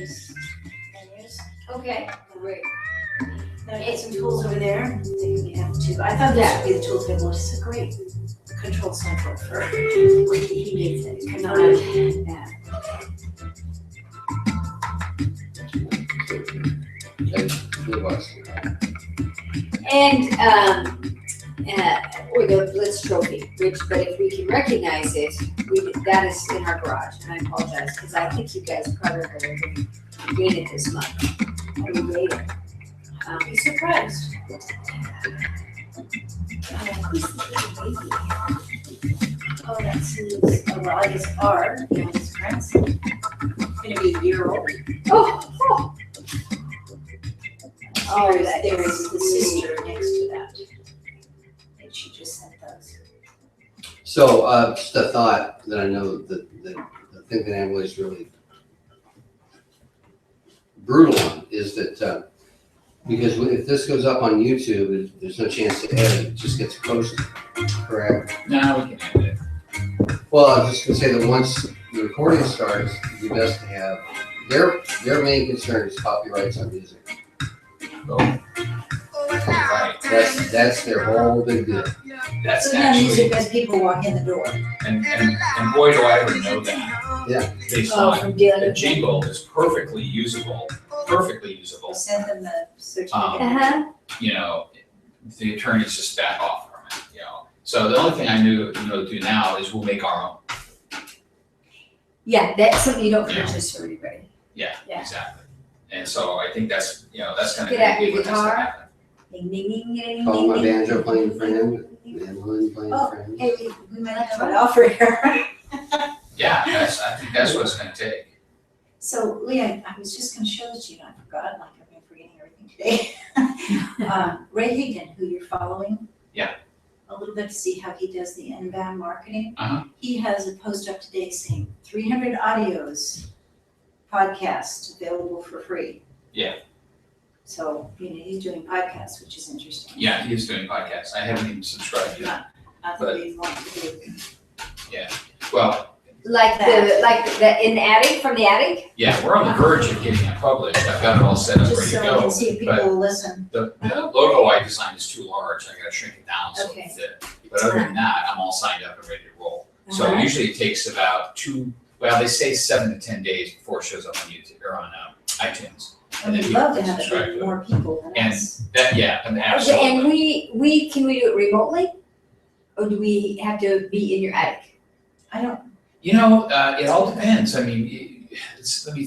these menus. Okay, great. Now, I got some tools over there. They have two. I thought this would be the tool table. It's a great control central for he makes it. Not bad. And, or the Blitz trophy, which, but if we can recognize it, that is in our garage, and I apologize, because I think you guys probably are going to gain it this month. I will gain it. Be surprised. Oh, that's his, oh, well, I guess R, his grandson. Gonna be a year old. Oh. Oh, There is the sister next to that. And she just sent those. So, just a thought that I know that the thing that Emily's really brutal on is that, because if this goes up on YouTube, there's no chance to edit, it just gets posted, correct? No, we can edit it. Well, I was just gonna say that once the recording starts, it'd be best to have, their main concern is copyrights on music. Right. That's their whole big deal. That's So now music actually, as people walk in the door. and boy, do I ever know that. Yeah. Based Oh, on, from dealing the with jingle is perfectly usable, We'll send them the certificate. Uh-huh. you know, the attorneys just back off from it, you know. So the only thing I do now is we'll make our own. Yeah, that's something you don't Yeah. purchase for everybody. Yeah, Yeah. exactly. And so I think that's gonna Get out be your what has to guitar. happen. Ding, ding, ding, ding, Call ding, my ding. banjo playing friend, mandolin playing Oh, friend. hey, we might have an offer here. Yeah, I think that's what it's gonna take. So Leah, I was just gonna show this to you, and I forgot, like I've been forgetting everything today. Ray Higdon, who you're following. Yeah. A little bit to see how he does the inbound marketing. Uh-huh. He has a post up today saying 300 audios, podcasts available for free. Yeah. So, he's doing podcasts, which is interesting. Yeah, he is doing podcasts. I haven't even subscribed yet. I think we want to do. Well, Like the in the attic, from the attic? yeah, we're on the verge of getting it published. I've got it all set up, Just ready to so we can go. see if people will listen. The logo I designed is too large. I gotta shrink it down so Okay. it fit. But other than that, I'm all signed up and ready to roll. So Uh-huh. usually it takes about they say 7 to 10 days before it shows up on YouTube or on iTunes. And we'd then love to people have it subscribe with to more people than And us. and And absolutely. we can we do it remotely? Or do we have to be in your attic? I don't, It all depends. I mean, let me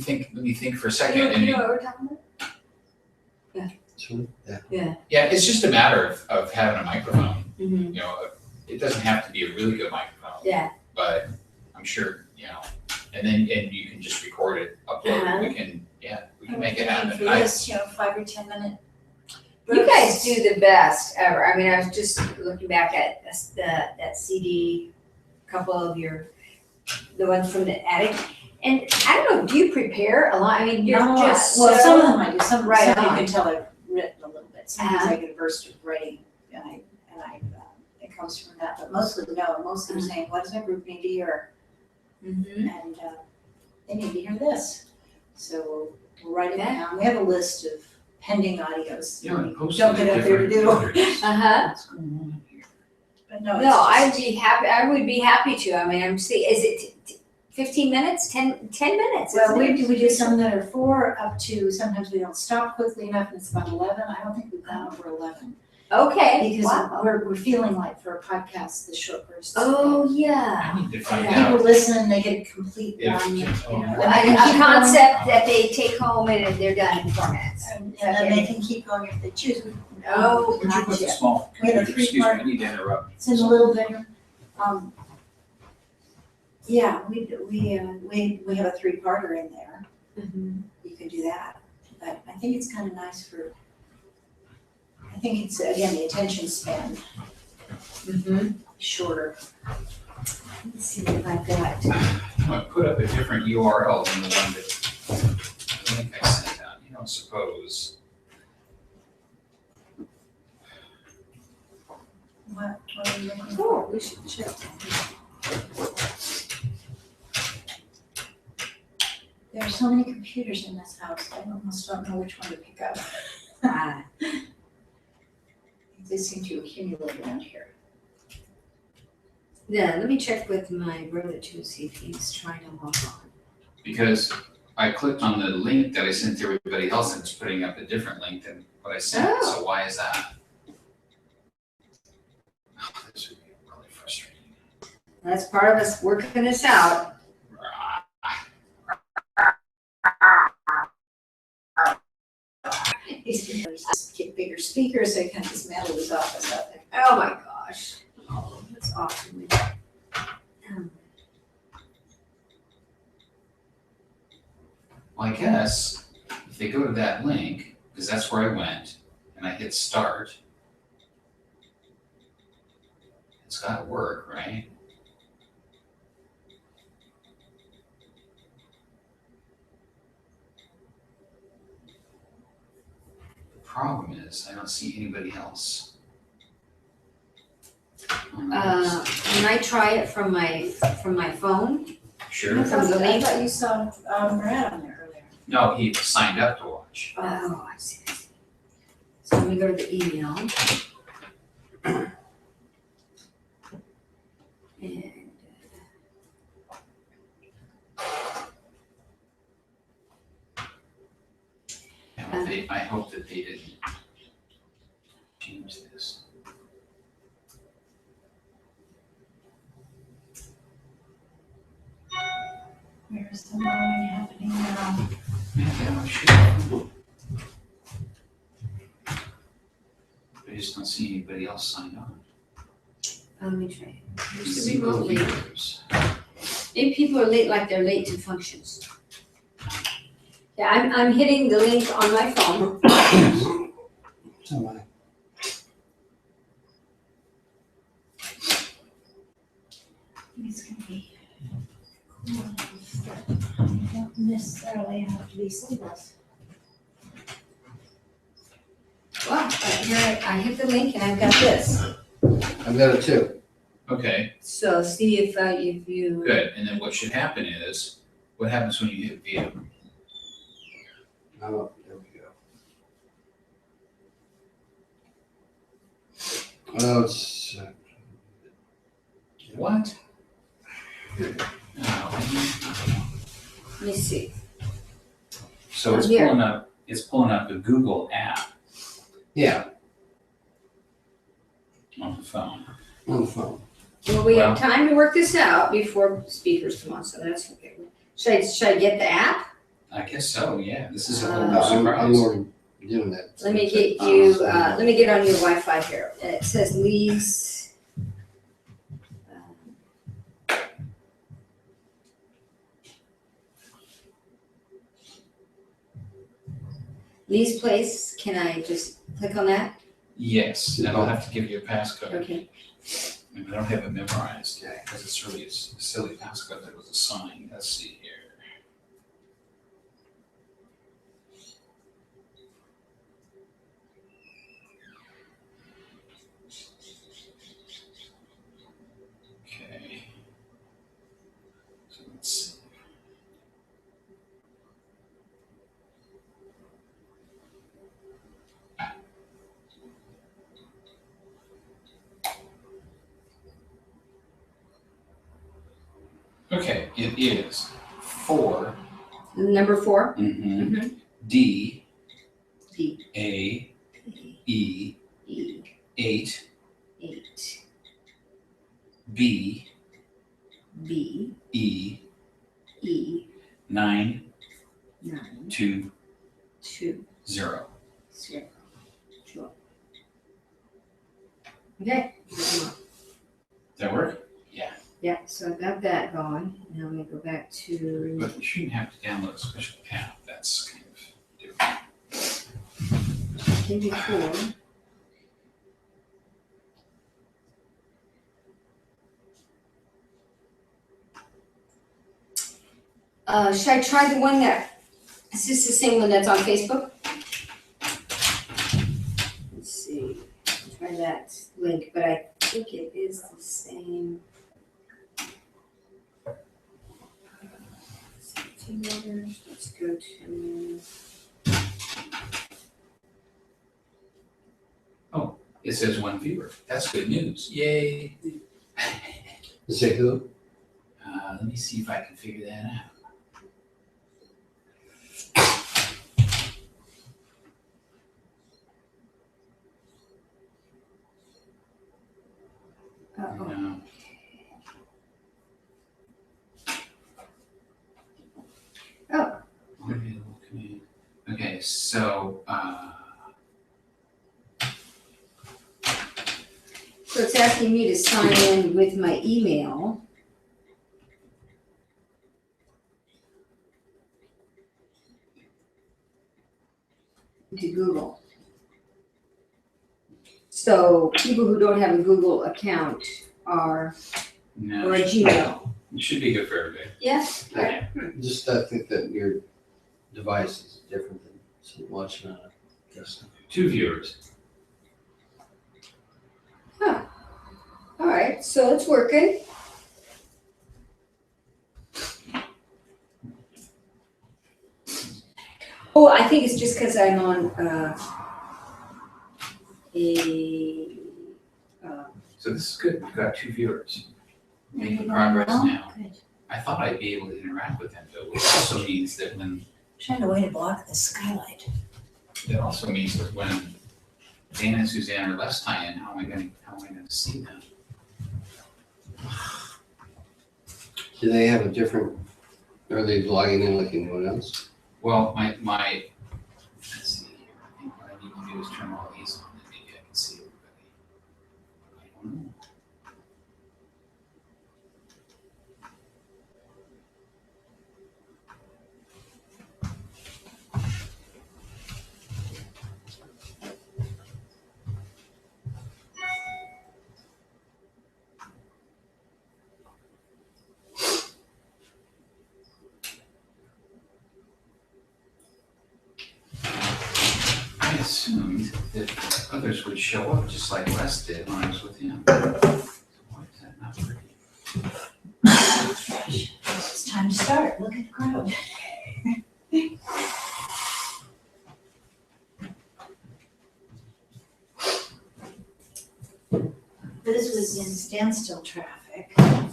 think for a second. I mean, what we're talking about? Sure, yeah. yeah, it's just a matter of having a microphone. Mm-hmm. It doesn't have to be a really good microphone. Yeah. But I'm sure, and you can just record it, upload Uh-huh. it, we can make it happen. for this, 5 or 10 minute. You guys do the best ever. I mean, I was just looking back at that CD, a couple of the ones from the attic. And I don't know, do you prepare a lot? I mean, you're No, just well, so- some of them I do, some right you on. can tell I've written a little bit. Sometimes Uh-huh. I get a burst of writing and I it comes from that, but mostly no, mostly I'm saying, what does our group need to hear? Mhm. And they need to hear this. So we'll write it Yeah. down. We have a list of pending audios. And post Don't it get at up there to different do. times. Uh-huh. What's going on here? But no, it's No, just- I would be happy to. I mean, is it 15 minutes, 10 minutes? Well, isn't it? we do some that are 4 up to, sometimes we don't stop quickly enough and it's about 11. I don't think we've gone over 11. Okay, Because wow. we're feeling like for a podcast, the short bursts. Oh, yeah. I need to find Yeah. out. People listen, they get a complete If- one, A and they can keep concept that they take home and they're done in 4 minutes. going. And then they can keep going if they choose. Oh, Would you put the gotcha. small, We have a excuse me, three-part- I need to interrupt. It's in a little bedroom. Yeah, we have a 3-parter in there. Mhm. You can do that. But I think it's kind of nice I think it's, again, the attention span Mhm. shorter. Let's see if I've got. I'm gonna put up a different URL than the one that I think I sent out. You don't suppose. What are you looking for? Oh, we should check. There's so many computers in this house, I almost don't know which one to pick up. Ah, They seem to accumulate around here. yeah, let me check with my brother too, see if he's trying to log on. Because I clicked on the link that I sent to everybody else and it's putting up a different link than what I sent, Oh. so why is that? Oh, this would be really frustrating. That's part of us working this out. He's gonna just get bigger speakers so he can dismantle his office out there. Oh my gosh. Oh, that's awesome. Well, I guess if they go to that link, because that's where I went, and I hit start, it's gotta work, right? The problem is, I don't see anybody else. Can I try it from my phone? Sure. I From the link? thought you saw Brad on there earlier. No, he signed up to watch. Oh, I see. So let me go to the email. And I hope that they didn't change this. Where's the mowing happening now? Yeah, sure. I just don't see anybody else signed on. let me try it. Here's the Single remote link. users. Maybe people are late, like they're late to functions. Yeah, I'm hitting the link on my phone. So am I. It's gonna be cool that I don't necessarily have to be sleeveless. Well, here I hit the link and I've got this. I've got it too. Okay, So see if you. good. And then what should happen is, what happens when you hit view? Oh, there we go. Oh, it's, What? Oh, Let me see. so it's Here. pulling up a Google app yeah, on the phone. on the phone. Well, we Well- have time to work this out before speakers come on, so that's okay. Should I get the app? I guess so, yeah. This is a whole Uh, new I'm surprise. already doing that. Let me get you, let me get on your Wi-Fi here. It says Lee's. Lee's Place, can I just click on that? Yes, and I'll have to give you a passcode. Okay. I don't have it memorized yet, because it's really a silly passcode that was assigned. Let's see here. Okay. So let's see. Okay, it is 4 Number 4? D D. A E E. 8 8. B B. E E. 9 9. 2 2. 0. 0. Sure. Okay. Does that work? Yeah, so I've got that going. Now let me go back to. But you shouldn't have to download a special app. That's kind of different. Came before. Should I try the one that, is this the same one that's on Facebook? Let's see, try that link, but I think it is the same. TeamBuilders, let's go to, It says 1 viewer. That's good news. Yay. Is it who? Let me see if I can figure that out. uh-oh. No. Oh. Okay, so, So it's asking me to sign in with my email. To Google. So people who don't have a Google account or no, a Gmail. it should be good for everybody. Yes. Yeah. Just think that your device is different than someone watching on a desktop. 2 viewers. All right, so it's working. Oh, I think it's just because I'm on So this is good. We've got 2 viewers. Making Maybe progress well. now. Good. I thought I'd be able to interact with them, though, which also means that when, Trying to way to block the skylight. that also means that when Dan and Suzanne are less tie-in, how am I gonna see them? Do they have a different, are they logging in like anyone else? Well, my, let's see here, I think what I need to do is turn all these on, and maybe I can see everybody. I don't know. I assumed that others would show up just like Les did when I was with him. Why is that not working? It's time to start. Look at the crowd. But this was in standstill traffic, and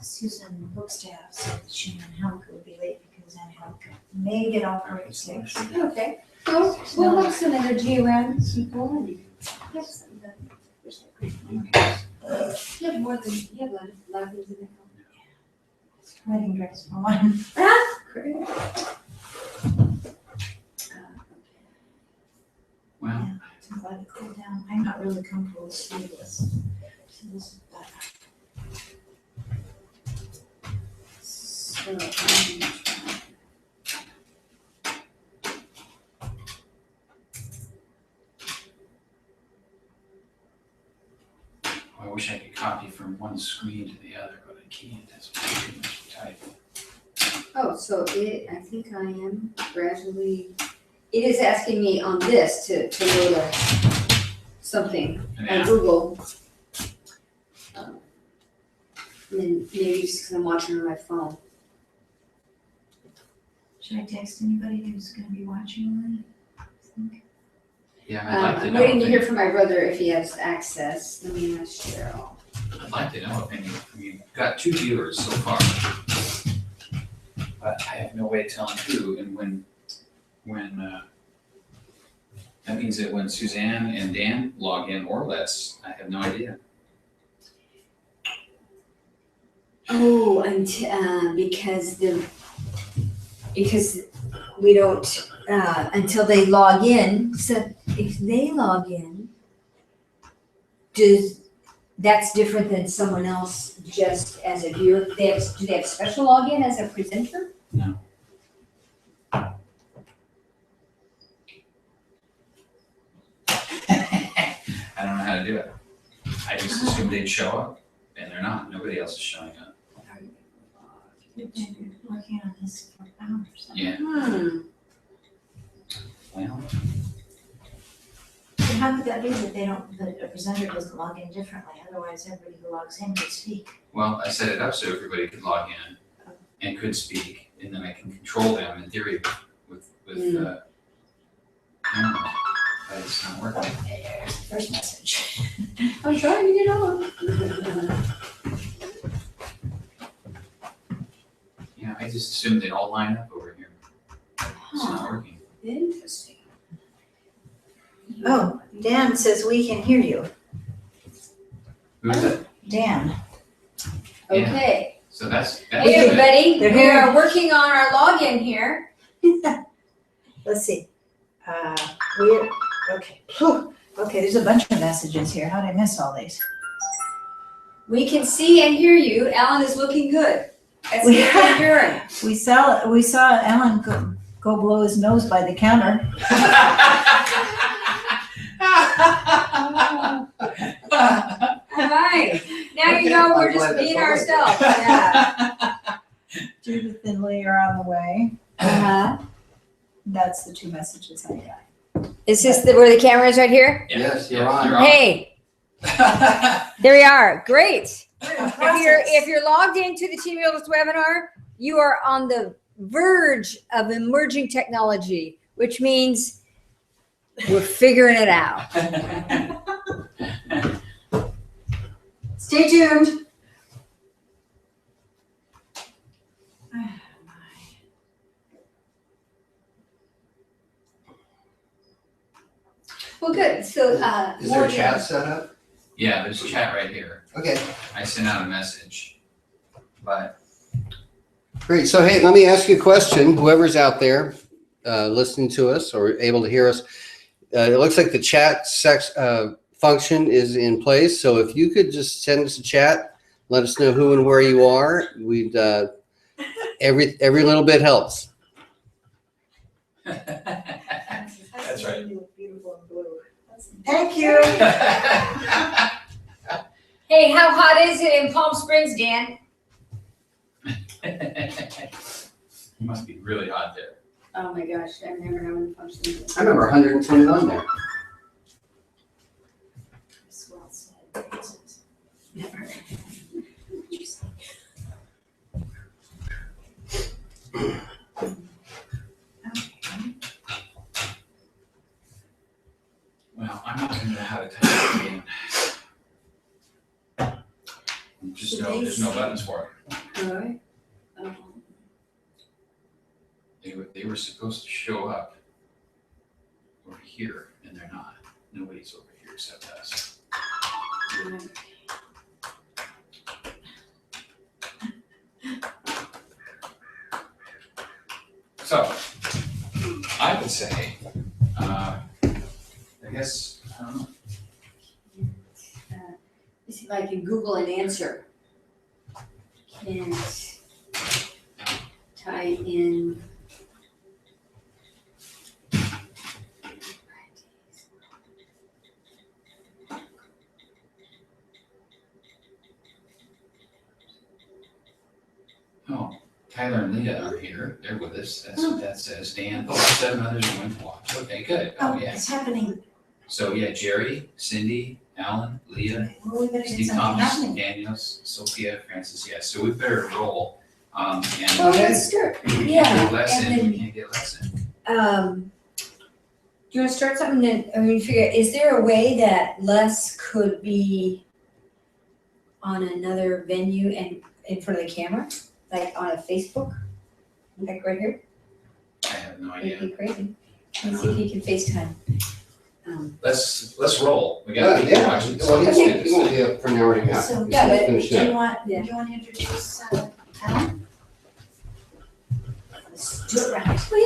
Susan Bookstaff said she and Helga would be late because Helga may get off work at 6. okay. So we'll have some energy around people and have some. You have more than you have a lot of things in there. Wedding dress for one. Ah, great. Well, I'm glad it cooled down. I'm not really comfortable with sleeveless. So this is better. So, I wish I could copy from one screen to the other, but I can't. That's too much to type. oh, so I think I am gradually, it is asking me on this to go to something And on now, Google. And then maybe just because I'm watching on my phone. Should I text anybody who's gonna be watching? I think. yeah, I'd like to I'm know. waiting to if hear any- from my brother if he has access. Let me ask Cheryl. I'd like to know if any, I mean, we've got 2 viewers so far. But I have no way of telling who and when, that means that when Suzanne and Dan log in or Les, I have no idea. Oh, and because we don't until they log in. So if they log in, that's different than someone else just as a viewer. Do they have special login as a presenter? No. I don't know how to do it. I just assumed they'd show up, and they're not. Nobody else is showing up. We've been working on this for hours. Yeah, well, And how could that be that they don't, that a presenter doesn't log in differently? Otherwise, everybody who logs in could speak. I set it up so everybody could log in and could speak and then I can control them in theory with cameras. But it's not working. There's the first message. I'm trying to get on. Yeah, I just assumed they'd all line up over here. It's not working. Interesting. Oh, Dan says we can hear you. Who's it? Dan. Yeah. Okay. So that's Hey, good. everybody. They're We here. are working on our login here. Let's see. We're, okay. Phew. Okay, there's a bunch of messages here. How did I miss all these? We can see and hear you. Alan is looking good. That's We- good for urine. We saw Alan go blow his nose by the counter. All right. Now you know we're just being ourselves. Yeah. Judith and Lee are on the way. Uh-huh. That's the two messages I got. Is this where the camera is right here? Yes, you're Yes, on. you're on. Hey, there we are. Great. We're in If you're logged into the TeamBuilders webinar, you are on the verge of emerging technology, which means we're figuring it out. Stay tuned. Well, good. So, Is there a Morgan- chat set up? Yeah, there's a chat right here. Okay, I sent out a message, but great. So hey, let me ask you a question. Whoever's out there listening to us or able to hear us, it looks like the chat function is in place. So if you could just send us a chat, let us know who and where you are. We'd every little bit helps. That's right. Thank you. Hey, how hot is it in Palm Springs, Dan? it must be really hot there. Oh my gosh, I've never known Palm Springs. I remember 121 there. Never. Well, I'm not gonna know how to type it again. Just know there's no buttons for it. All right. They were supposed to show up over here, and they're not. Nobody's over here except us. So, I would say, I guess, I don't know. Let's see if I can Google an answer. Can't type in. Oh, Tyler and Leah are here. They're with us. That's what that says. Dan, 7 others are going to watch. Okay, good. Oh, yeah. It's happening. So, yeah, Jerry, Cindy, Alan, Leah, Well, we better get Steve something Thomas, happening. Daniel, Sophia, Francis. Yeah, so we better roll. And Oh, let's start. we can't Yeah, get less and in. then- We can't get less in. Do you want to start something that, I mean, figure, is there a way that Les could be on another venue and in front of the camera? Like on a Facebook? Like right here? I have no It'd idea. be crazy. Let's see if he can FaceTime. Let's roll. We got people Yeah. watching. So Well, let's do he this won't thing. be up for an hour and a half. So, He's yeah, gonna but finish Do that. you want Yeah. to introduce Alan? Let's do it right. Oh,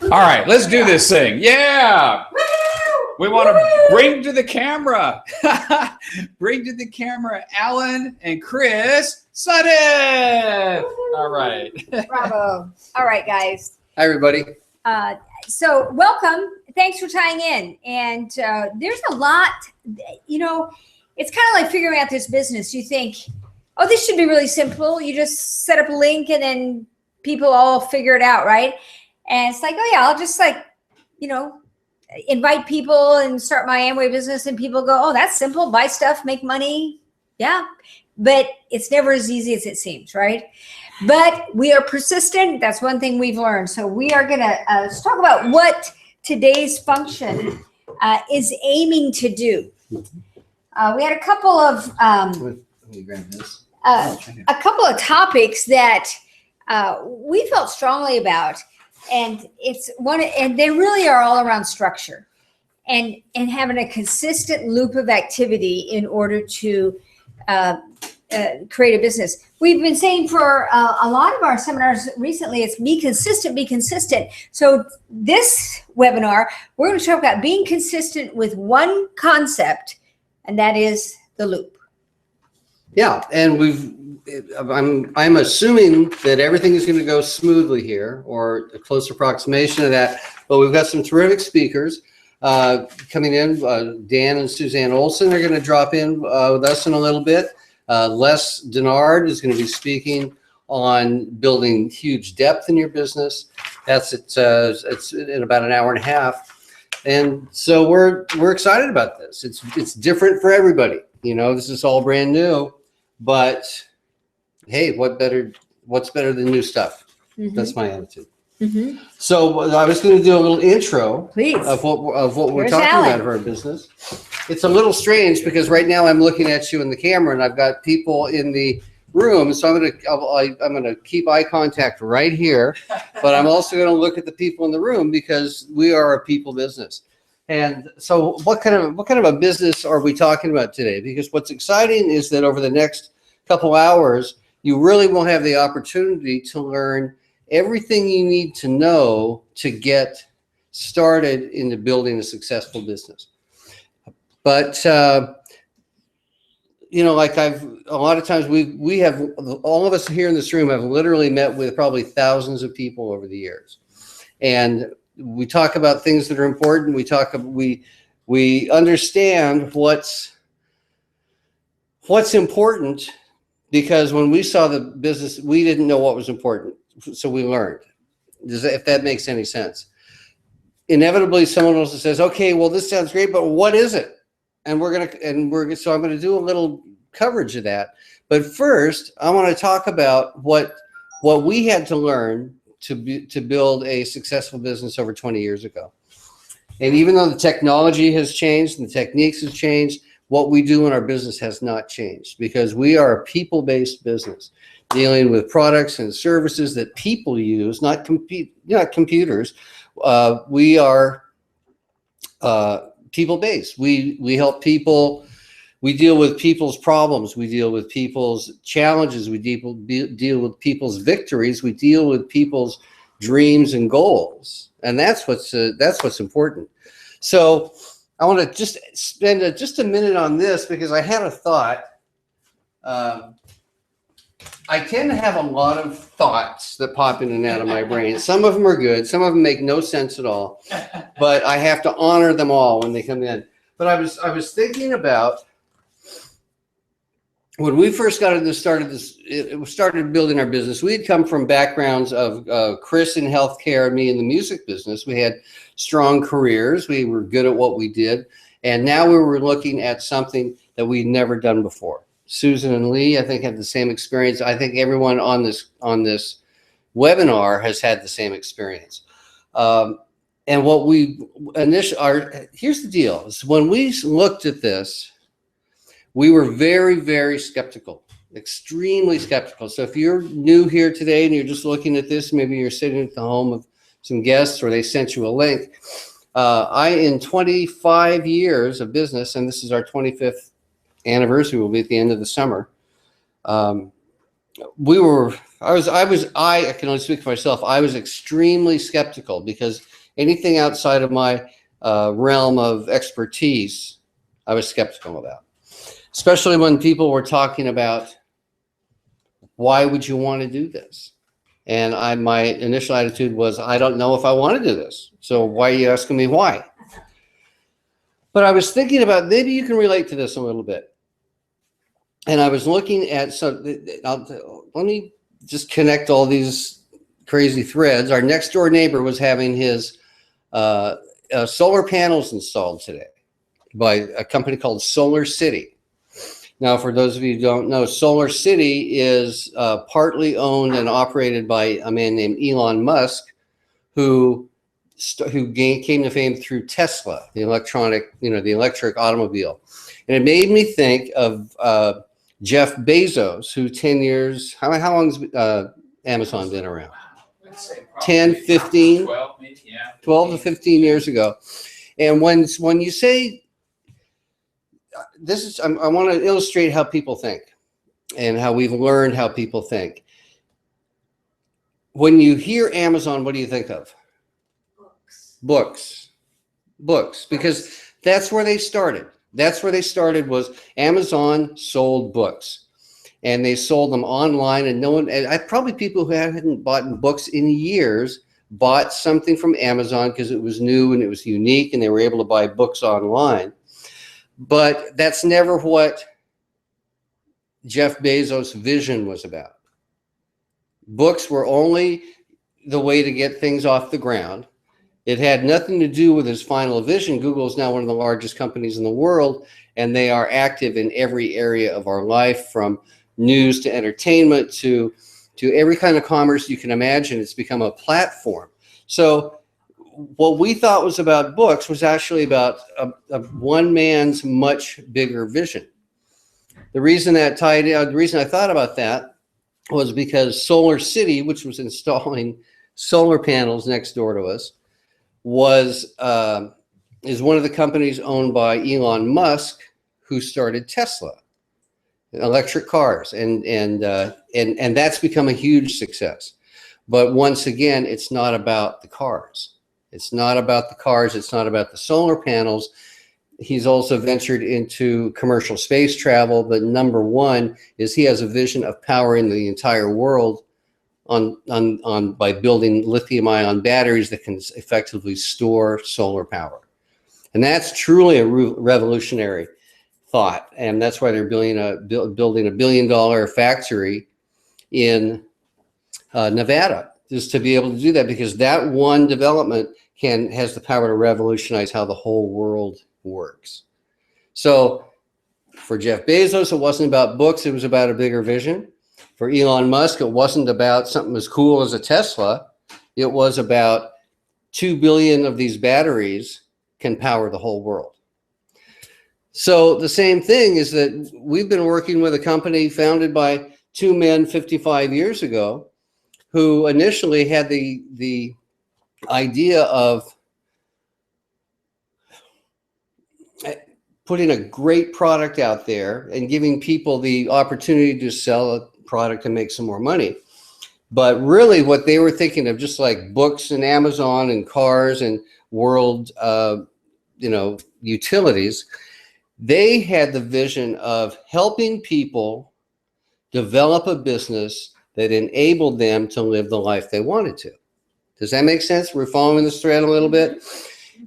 yeah. All right, let's do this thing. Yeah. We want to bring to the camera, Alan and Chris Sutton. All right. Bravo. All right, guys. Hi, everybody. So welcome. Thanks for tying in. And there's a lot, you know, it's kind of like figuring out this business. You think, oh, this should be really simple. You just set up a link and then people all figure it out, right? And it's like, oh yeah, I'll just like, you know, invite people and start my Amway business, and people go, oh, that's simple. Buy stuff, make money. Yeah. but it's never as easy as it seems, right? But we are persistent. That's one thing we've learned. So we are going to talk about what today's function is aiming to do. We had a couple of Let me grab this. a couple of topics that we felt strongly about, and they really are all around structure and having a consistent loop of activity in order to create a business. We've been saying for a lot of our seminars recently, it's be consistent, be consistent. So this webinar, we're going to talk about being consistent with one concept, and that is the loop. Yeah, and I'm assuming that everything is going to go smoothly here, or a close approximation of that. But we've got some terrific speakers coming in. Dan and Suzanne Olson are going to drop in with us in a little bit. Les Denard is going to be speaking on building huge depth in your business. It's in about an hour and a half. And so we're excited about this. It's different for everybody. This is all brand new, but hey, what's better than new stuff? Mm-hmm. That's my attitude. Mm-hmm. So I was going to do a little intro, please, of what we're talking about for our business. It's a little strange because right now I'm looking at you in the camera and I've got people in the room, so I'm going to keep eye contact right here, but I'm also going to look at the people in the room because we are a people business. And so what kind of a business are we talking about today? Because what's exciting is that over the next couple hours, you really will have the opportunity to learn everything you need to know to get started into building a successful business. But like a lot of times we have, all of us here in this room have literally met with probably thousands of people over the years, and we talk about things that are important. We understand what's important, because when we saw the business, we didn't know what was important, so we learned. If that makes any sense. Inevitably, someone else says, "Okay, well, this sounds great, but what is it?" So I'm going to do a little coverage of that. But first, I want to talk about what we had to learn to build a successful business over 20 years ago. And even though the technology has changed and the techniques have changed, what we do in our business has not changed, because we are a people-based business dealing with products and services that people use, not computers. We are people-based. We help people. We deal with people's problems. We deal with people's challenges. We deal with people's victories. We deal with people's dreams and goals, and that's what's important. So I want to just spend just a minute on this, because I had a thought. I tend to have a lot of thoughts that pop in and out of my brain. Some of them are good. Some of them make no sense at all, but I have to honor them all when they come in. But I was thinking about when we first started building our business. We had come from backgrounds of Chris in healthcare, me in the music business. We had strong careers. We were good at what we did. And now we were looking at something that we'd never done before. Susan and Lee, I think, had the same experience. I think everyone on this webinar has had the same experience. And what we here's the deal: is when we looked at this, we were very, very skeptical, extremely skeptical. So if you're new here today and you're just looking at this, maybe you're sitting at the home of some guests or they sent you a link. In 25 years of business, and this is our 25th anniversary, will be at the end of the summer. I can only speak for myself. I was extremely skeptical, because anything outside of my realm of expertise, I was skeptical about. Especially when people were talking about, why would you want to do this? And my initial attitude was, I don't know if I want to do this. So why are you asking me why? But I was thinking about, maybe you can relate to this a little bit. And I was looking at, let me just connect all these crazy threads. Our next door neighbor was having his solar panels installed today by a company called Solar City. Now, for those of you who don't know, Solar City is partly owned and operated by a man named Elon Musk, who came to fame through Tesla, the electric automobile. And it made me think of Jeff Bezos, who 10 years, how long's Amazon been around? I'd say 10, 15? 12 maybe, yeah. 12 to 15 years ago. And when you say, I want to illustrate how people think and how we've learned how people think. When you hear Amazon, what do you think of? Books, because that's where they started. That's where they started, was Amazon sold books, and they sold them online, and probably people who hadn't bought books in years bought something from Amazon because it was new and it was unique and they were able to buy books online. But that's never what Jeff Bezos' vision was about. Books were only the way to get things off the ground. It had nothing to do with his final vision. Google is now one of the largest companies in the world, and they are active in every area of our life, from news to entertainment to every kind of commerce you can imagine. It's become a platform. So what we thought was about books was actually about a one man's much bigger vision. The reason that the reason I thought about that was because Solar City, which was installing solar panels next door to us, is one of the companies owned by Elon Musk, who started Tesla, electric cars, and that's become a huge success. But once again, it's not about the cars. It's not about the cars. It's not about the solar panels. He's also ventured into commercial space travel, but number one is he has a vision of powering the entire world by building lithium-ion batteries that can effectively store solar power. And that's truly a revolutionary thought. And that's why they're building a $1 billion factory in Nevada, just to be able to do that, because that one development has the power to revolutionize how the whole world works. So for Jeff Bezos, it wasn't about books, it was about a bigger vision. For Elon Musk, it wasn't about something as cool as a Tesla. It was about 2 billion of these batteries can power the whole world. So the same thing is that we've been working with a company founded by two men 55 years ago, who initially had the idea of putting a great product out there and giving people the opportunity to sell a product and make some more money. But really what they were thinking of, just like books and Amazon and cars and world utilities, they had the vision of helping people develop a business that enabled them to live the life they wanted to. Does that make sense? We're following this thread a little bit.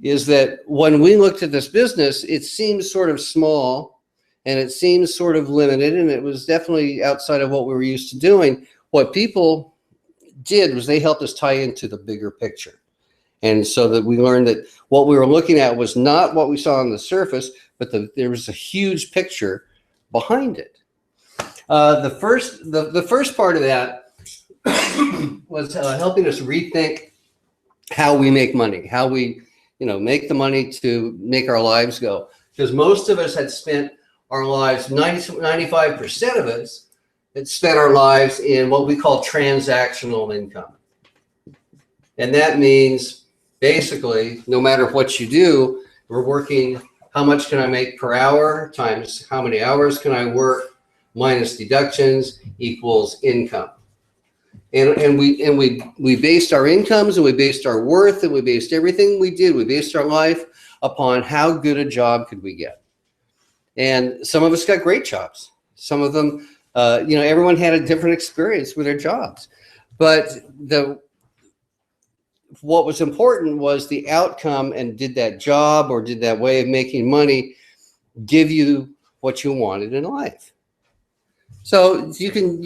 Is that when we looked at this business, it seems sort of small and it seems sort of limited, and it was definitely outside of what we were used to doing. What people did was they helped us tie into the bigger picture. And so that we learned that what we were looking at was not what we saw on the surface, but there was a huge picture behind it. The first part of that was helping us rethink how we make money, how we make the money to make our lives go. Because most of us had spent our lives, 95% of us had spent our lives in what we call transactional income. And that means basically, no matter what you do, we're working, how much can I make per hour times how many hours can I work minus deductions equals income. And we based our incomes, and we based our worth, and we based everything we did. We based our life upon how good a job could we get. And some of us got great jobs. Some of them, everyone had a different experience with their jobs. But what was important was the outcome, and did that job or did that way of making money give you what you wanted in life? So you can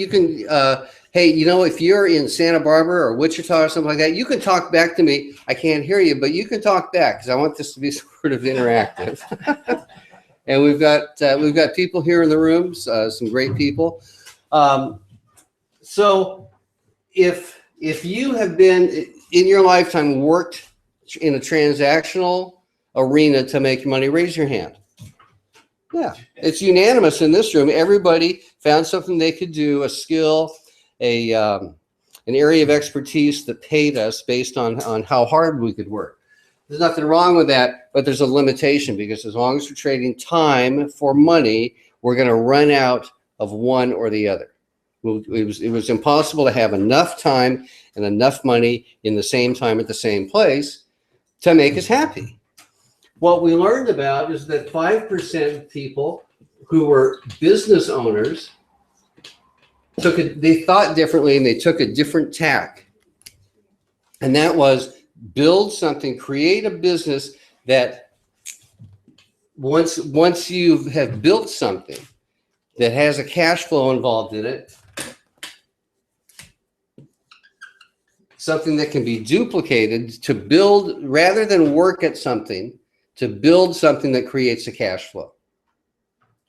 hey, if you're in Santa Barbara or Wichita or something like that, you can talk back to me. I can't hear you, but you can talk back, because I want this to be sort of interactive. And we've got people here in the rooms, some great people. So if you have been in your lifetime worked in a transactional arena to make money, raise your hand. Yeah, it's unanimous in this room. Everybody found something they could do, a skill, an area of expertise that paid us based on how hard we could work. There's nothing wrong with that, but there's a limitation, because as long as we're trading time for money, we're going to run out of one or the other. It was impossible to have enough time and enough money in the same time at the same place to make us happy. What we learned about is that 5% of people who were business owners they thought differently, and they took a different tack. And that was build something, create a business that once you have built something that has a cash flow involved in it, something that can be duplicated, to build, rather than work at something, to build something that creates a cash flow.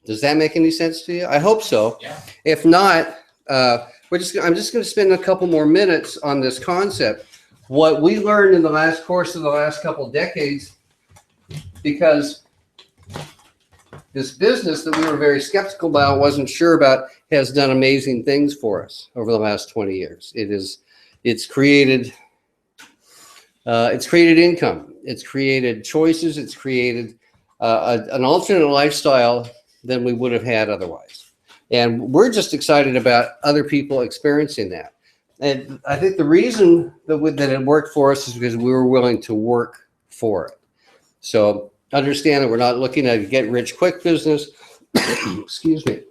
Does that make any sense to you? I hope so. Yeah. If not, I'm just going to spend a couple more minutes on this concept. What we learned in the course of the last couple decades, because this business that we were very skeptical about, wasn't sure about, has done amazing things for us over the last 20 years. It's created income. It's created choices. It's created an alternate lifestyle than we would have had otherwise. And we're just excited about other people experiencing that. And I think the reason that it worked for us is because we were willing to work for it. So understand that we're not looking at a get rich quick business. Excuse me.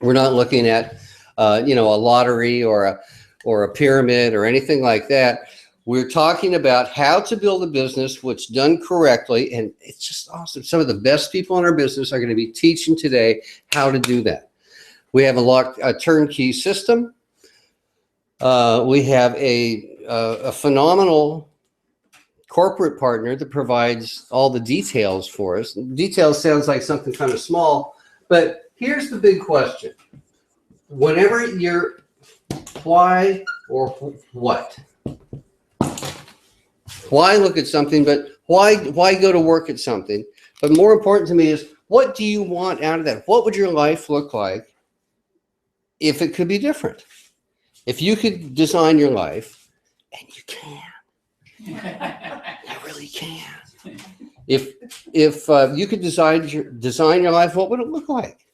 We're not looking at a lottery or a pyramid or anything like that. We're talking about how to build a business which, done correctly, and it's just awesome. Some of the best people in our business are going to be teaching today how to do that. We have a turnkey system. We have a phenomenal corporate partner that provides all the details for us. Details sounds like something kind of small, but here's the big question. Whenever you're why or what? Why look at something, but why go to work at something? But more important to me is, what do you want out of that? What would your life look like if it could be different? If you could design your life, and you can. You really can. If you could design your life, what would it look like?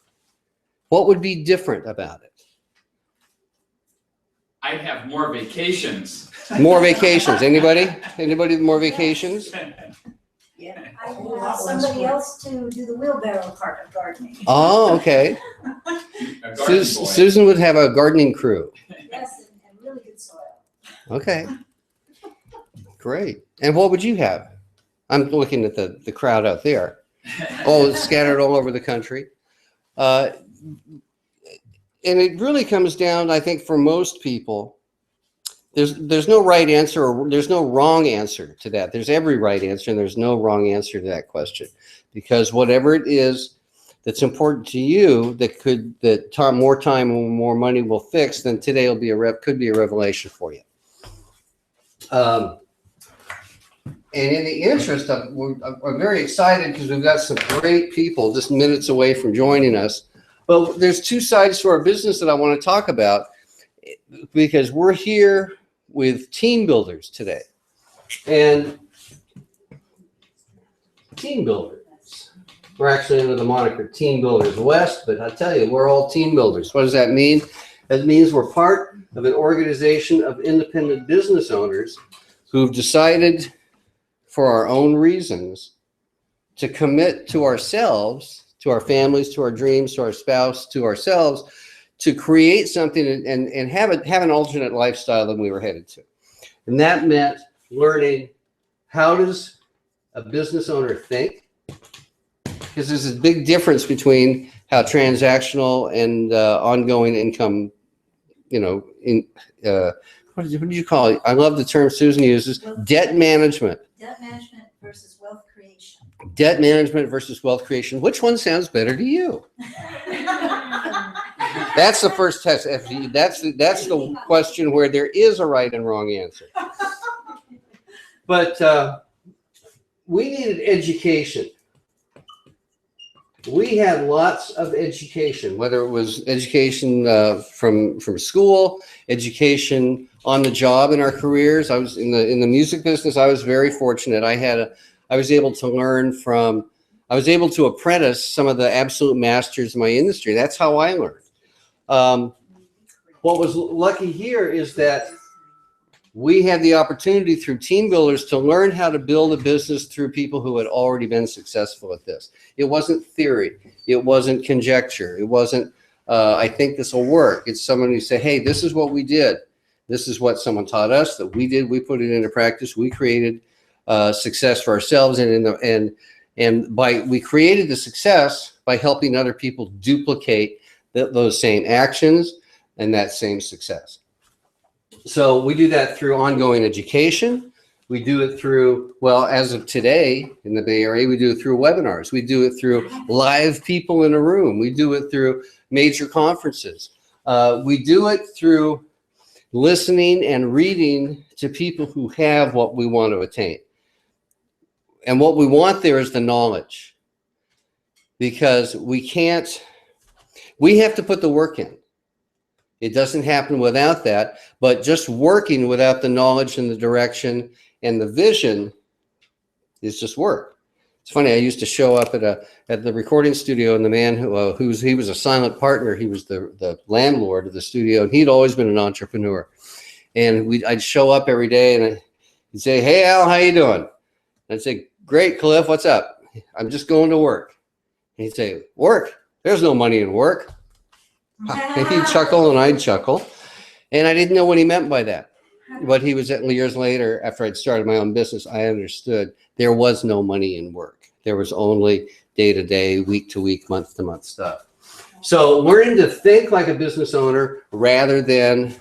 What would be different about it? I'd have more vacations. More vacations. Anybody with more vacations? Yeah, I want somebody else to do the wheelbarrow part of gardening. Oh, okay. A garden boy. Susan would have a gardening crew. Yes, and really good soil. Okay. Great. And what would you have? I'm looking at the crowd out there. Oh, it's scattered all over the country. And it really comes down, I think, for most people, there's no right answer, or there's no wrong answer to that. There's every right answer, and there's no wrong answer to that question. Because whatever it is that's important to you, more time and more money will fix, then today could be a revelation for you. And in the interest of, I'm very excited because we've got some great people just minutes away from joining us. Well, there's two sides to our business that I want to talk about, because we're here with TeamBuilders today. And TeamBuilders, we're actually under the moniker TeamBuilders West, but I tell you, we're all TeamBuilders. What does that mean? That means we're part of an organization of independent business owners who've decided, for our own reasons, to commit to ourselves, to our families, to our dreams, to our spouse, to ourselves, to create something and have an alternate lifestyle than we were headed to. And that meant learning, how does a business owner think? Because there's a big difference between how transactional and ongoing income, what did you call it? I love the term Susan uses, debt management. Debt management versus wealth creation. Debt management versus wealth creation. Which one sounds better to you? That's the first test, FD. That's the question where there is a right and wrong answer. But we needed education. We had lots of education, whether it was education from school, education on the job in our careers. I was in the music business. I was very fortunate. I was able to learn from. I was able to apprentice some of the absolute masters in my industry. That's how I learned. What was lucky here is that we had the opportunity through TeamBuilders to learn how to build a business through people who had already been successful at this. It wasn't theory. It wasn't conjecture. It wasn't, I think this will work. It's someone who say, hey, this is what we did. This is what someone taught us that we did. We put it into practice. We created success for ourselves. We created the success by helping other people duplicate those same actions and that same success. So we do that through ongoing education. We do it through, well, as of today in the Bay Area, we do it through webinars. We do it through live people in a room. We do it through major conferences. We do it through listening and reading to people who have what we want to attain. And what we want there is the knowledge, because we have to put the work in. It doesn't happen without that, but just working without the knowledge and the direction and the vision is just work. It's funny. I used to show up at the recording studio, and the man he was a silent partner. He was the landlord of the studio, and he'd always been an entrepreneur. And I'd show up every day, and he'd say, "Hey, Al, how you doing?" And I'd say, "Great, Cliff. What's up?" "I'm just going to work." And he'd say, "Work? There's no money in work." And he'd chuckle and I'd chuckle. And I didn't know what he meant by that. But he was years later, after I'd started my own business, I understood there was no money in work. There was only day-to-day, week-to-week, month-to-month stuff. So learning to think like a business owner rather than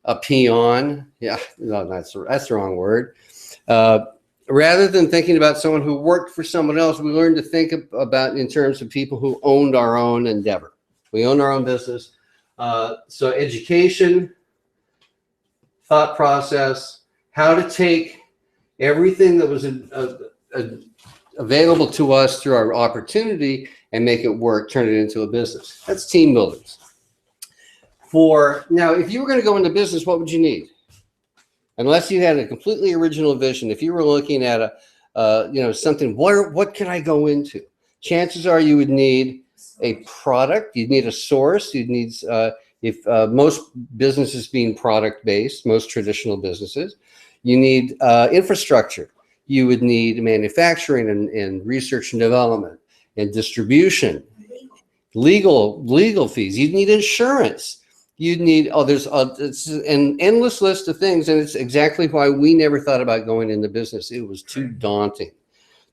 a peon. Yeah, no, that's the wrong word. Rather than thinking about someone who worked for someone else, we learned to think about in terms of people who owned our own endeavor. We own our own business. So education, thought process, how to take everything that was available to us through our opportunity and make it work, turn it into a business. That's TeamBuilders. Now, if you were going to go into business, what would you need? Unless you had a completely original vision, if you were looking at something, what can I go into? Chances are you would need a product, you'd need a source, you'd need, most businesses being product-based, most traditional businesses, you need infrastructure. You would need manufacturing and research and development and distribution, legal fees. You'd need insurance. You'd need, it's an endless list of things, and it's exactly why we never thought about going into business. It was too daunting.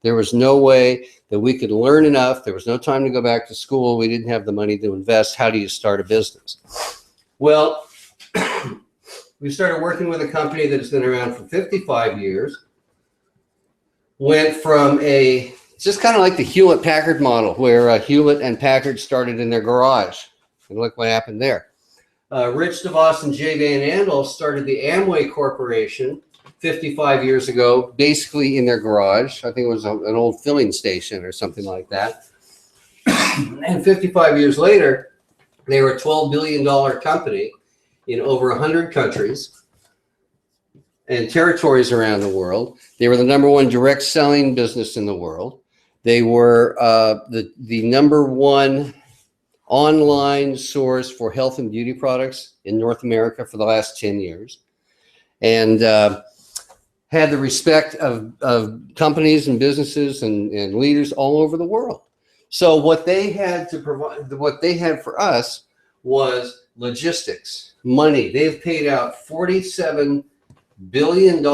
There was no way that we could learn enough. There was no time to go back to school. We didn't have the money to invest. How do you start a business? Well, we started working with a company that's been around for 55 years. Went from just kind of like the Hewlett-Packard model, where Hewlett and Packard started in their garage. And look what happened there. Rich DeVos and Jay Van Andel started the Amway Corporation 55 years ago, basically in their garage. I think it was an old filling station or something like that. And 55 years later, they were a $12 billion company in over 100 countries and territories around the world. They were the #1 direct selling business in the world. They were the #1 online source for health and beauty products in North America for the last 10 years. And had the respect of companies and businesses and leaders all over the world. So what they had to provide, what they had for us was logistics, money. They've paid out $47 billion.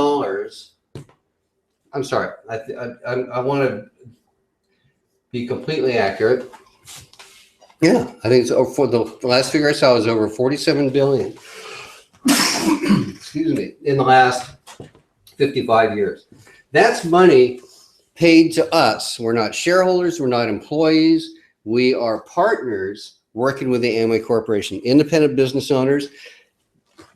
I'm sorry, I want to be completely accurate. Yeah, I think it's, for the last figure I saw was over 47 billion. excuse me, in the last 55 years. That's money paid to us. We're not shareholders. We're not employees. We are partners working with the Amway Corporation, independent business owners.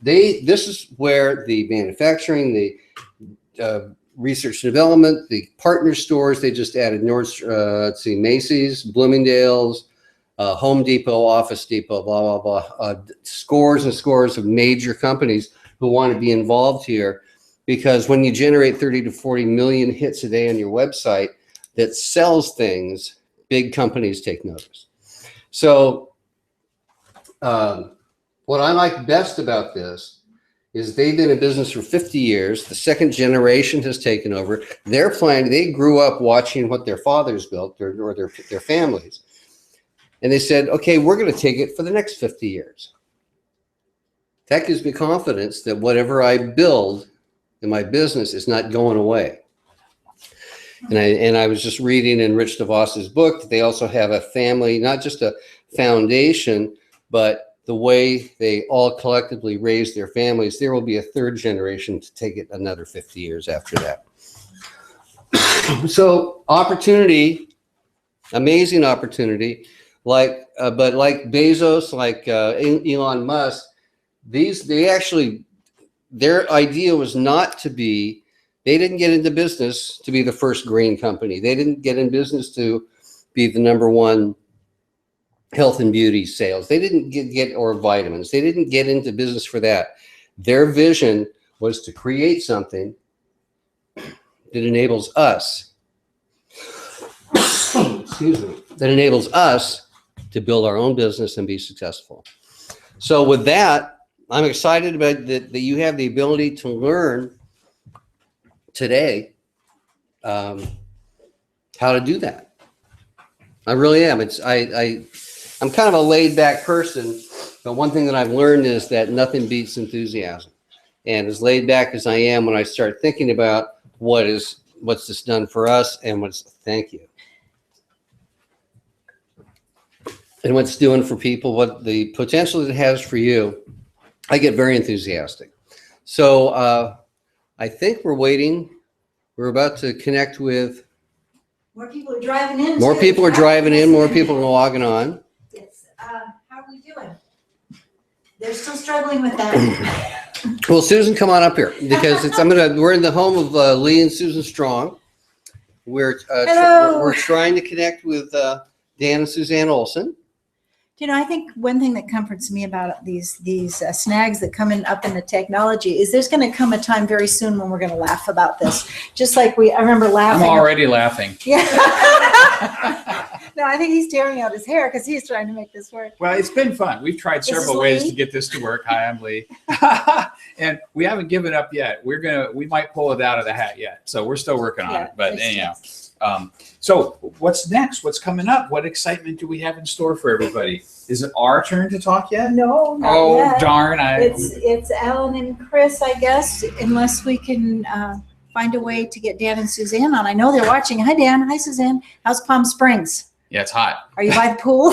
This is where the manufacturing, the research and development, the partner stores, they just added Macy's, Bloomingdale's, Home Depot, Office Depot, blah, blah, blah, scores and scores of major companies who want to be involved here. Because when you generate 30 to 40 million hits a day on your website that sells things, big companies take notice. So what I like best about this is they've been in business for 50 years. The second generation has taken over. They grew up watching what their fathers built or their families. And they said, okay, we're going to take it for the next 50 years. That gives me confidence that whatever I build in my business is not going away. And I was just reading in Rich DeVos's book that they also have a family, not just a foundation, but the way they all collectively raise their families, there will be a third generation to take it another 50 years after that. So opportunity, amazing opportunity, but like Bezos, like Elon Musk, their idea was not to be, they didn't get into business to be the first green company. They didn't get in business to be the #1 health and beauty sales. They didn't get or vitamins. They didn't get into business for that. Their vision was to create something that enables us, excuse me, that enables us to build our own business and be successful. So with that, I'm excited about that you have the ability to learn today how to do that. I really am. I'm kind of a laid back person, but one thing that I've learned is that nothing beats enthusiasm. And as laid back as I am, when I start thinking about what's this done for us and thank you. And what's doing for people, what the potential it has for you, I get very enthusiastic. So I think we're waiting. We're about to connect with. More people are driving in. More too. people are driving in. More people are logging on. It's, how are we doing? They're still struggling with that. Well, Susan, come on up here because we're in the home of Lee and Susan Strong. We're trying to connect with Dan and Suzanne Olson. You know, I think one thing that comforts me about these snags that come up in the technology is there's going to come a time very soon when we're going to laugh about this. Just like I remember laughing. I'm already laughing. Yeah. No, I think he's tearing out his hair because he's trying to make this work. Well, it's been fun. We've tried several ways to get this to work. Hi, I'm Lee. And we haven't given up yet. We might pull it out of the hat yet. So we're still working on it. But anyhow. So what's next? What's coming up? What excitement do we have in store for everybody? Is it our turn to talk yet? No, not yet. Darn. It's Alan and Chris, I guess, unless we can find a way to get Dan and Suzanne on. I know they're watching. Hi, Dan. Hi, Suzanne. How's Palm Springs? Yeah, it's hot. Are you by the pool?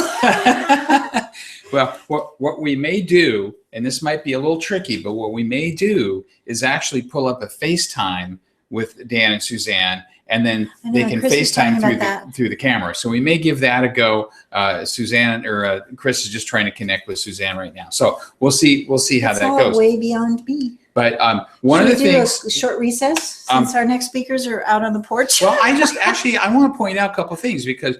Well, what we may do, and this might be a little tricky, but what we may do is actually pull up a FaceTime with Dan and Suzanne, and then they can FaceTime through the camera. So we may give that a go. Suzanne or Chris is just trying to connect with Suzanne right now. So we'll see how that goes. Way beyond me. But one of the things. Do a short recess since our next speakers are out on the porch. Well, I want to point out a couple things because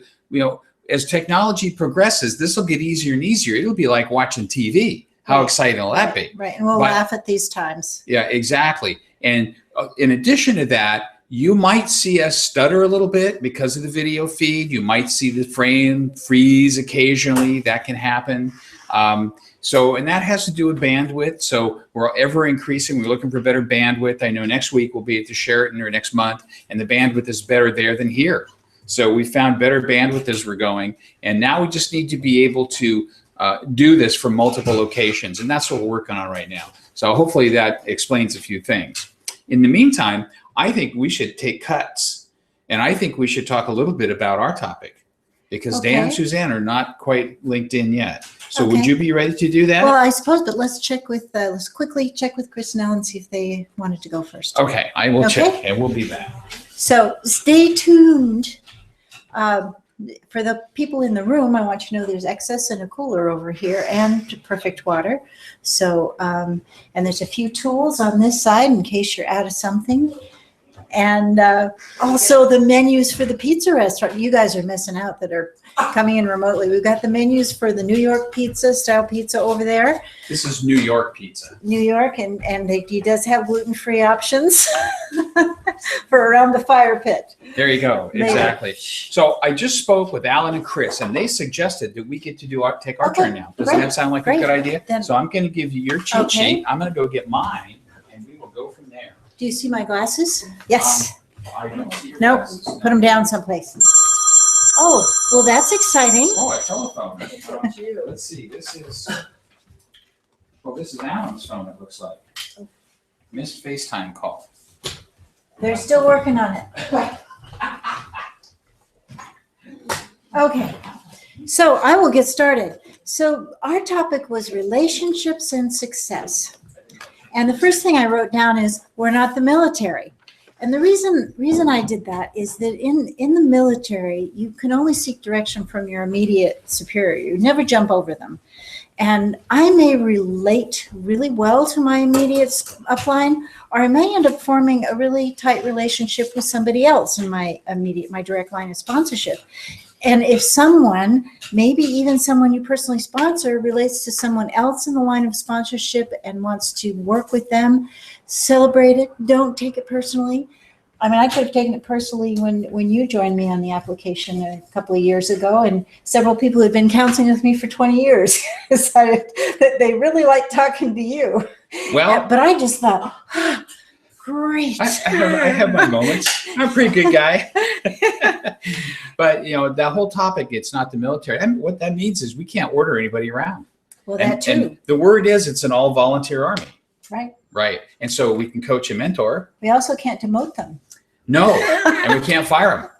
as technology progresses, this will get easier and easier. It'll be like watching TV. How exciting will that be? Right, and we'll laugh at these times. Yeah, exactly. And in addition to that, you might see us stutter a little bit because of the video feed. You might see the frame freeze occasionally. That can happen. And that has to do with bandwidth. So we're ever increasing. We're looking for better bandwidth. I know next week we'll be at the Sheraton or next month, and the bandwidth is better there than here. So we found better bandwidth as we're going. And now we just need to be able to do this from multiple locations. And that's what we're working on right now. So hopefully that explains a few things. In the meantime, I think we should take cuts, and I think we should talk a little bit about our topic. because Dan and Okay. Suzanne are not quite linked in yet. So would Okay. you be ready to do that? Well, I suppose, but let's quickly check with Chris and Ellen, see if they wanted to go first. Okay, I will Okay. check and we'll be back. So stay tuned. For the people in the room, I want you to know there's excess in a cooler over here and perfect water. So, and there's a few tools on this side in case you're out of something. And also the menus for the pizza restaurant. You guys are missing out that are coming in remotely. We've got the menus for the New York style pizza over there. This is New York pizza. New York, and he does have gluten-free options for around the fire pit. There you go. Later. Exactly. So I just spoke with Alan and Chris, and they suggested that we get to take our Okay, turn now. Does great, that sound like great. a good idea? Then- So I'm going to give you your cheat Okay. sheet. I'm going to go get mine, and we will go from there. Do you see my glasses? Yes. I don't see your Nope. glasses. Put them down someplace. Oh, well, that's exciting. Oh, a telephone. Let's see. This is Alan's phone, it looks like. Missed FaceTime call. They're still working on it. Okay, so I will get started. So our topic was relationships and success. And the first thing I wrote down is, we're not the military. And the reason I did that is that in the military, you can only seek direction from your immediate superior. You never jump over them. And I may relate really well to my immediate upline, or I may end up forming a really tight relationship with somebody else in my direct line of sponsorship. And if someone, maybe even someone you personally sponsor, relates to someone else in the line of sponsorship and wants to work with them, celebrate it. Don't take it personally. I mean, I could have taken it personally when you joined me on the application a couple of years ago, and several people who had been counseling with me for 20 years decided that they really liked talking to you. Well, But I just thought, great. I have my moments. I'm a pretty good guy. But, that whole topic, it's not the military. I mean, what that means is we can't order anybody around. Well, that too, And the word is it's an all-volunteer army. right? Right. And so we can coach and mentor. We also can't demote them. No. And we can't fire them.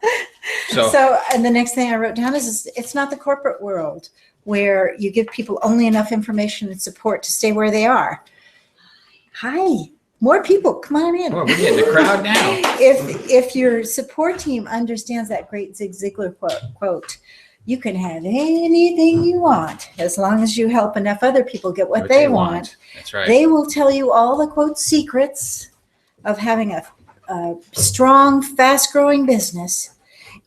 So And the next thing I wrote down is it's not the corporate world where you give people only enough information and support to stay where they are. Hi, more people, come on in. boy, we're getting the crowd now. If your support team understands that great Zig Ziglar quote, you can have anything you want as long as you help enough other people get what they want. That's right. They will tell you all the quote secrets of having a strong, fast-growing business,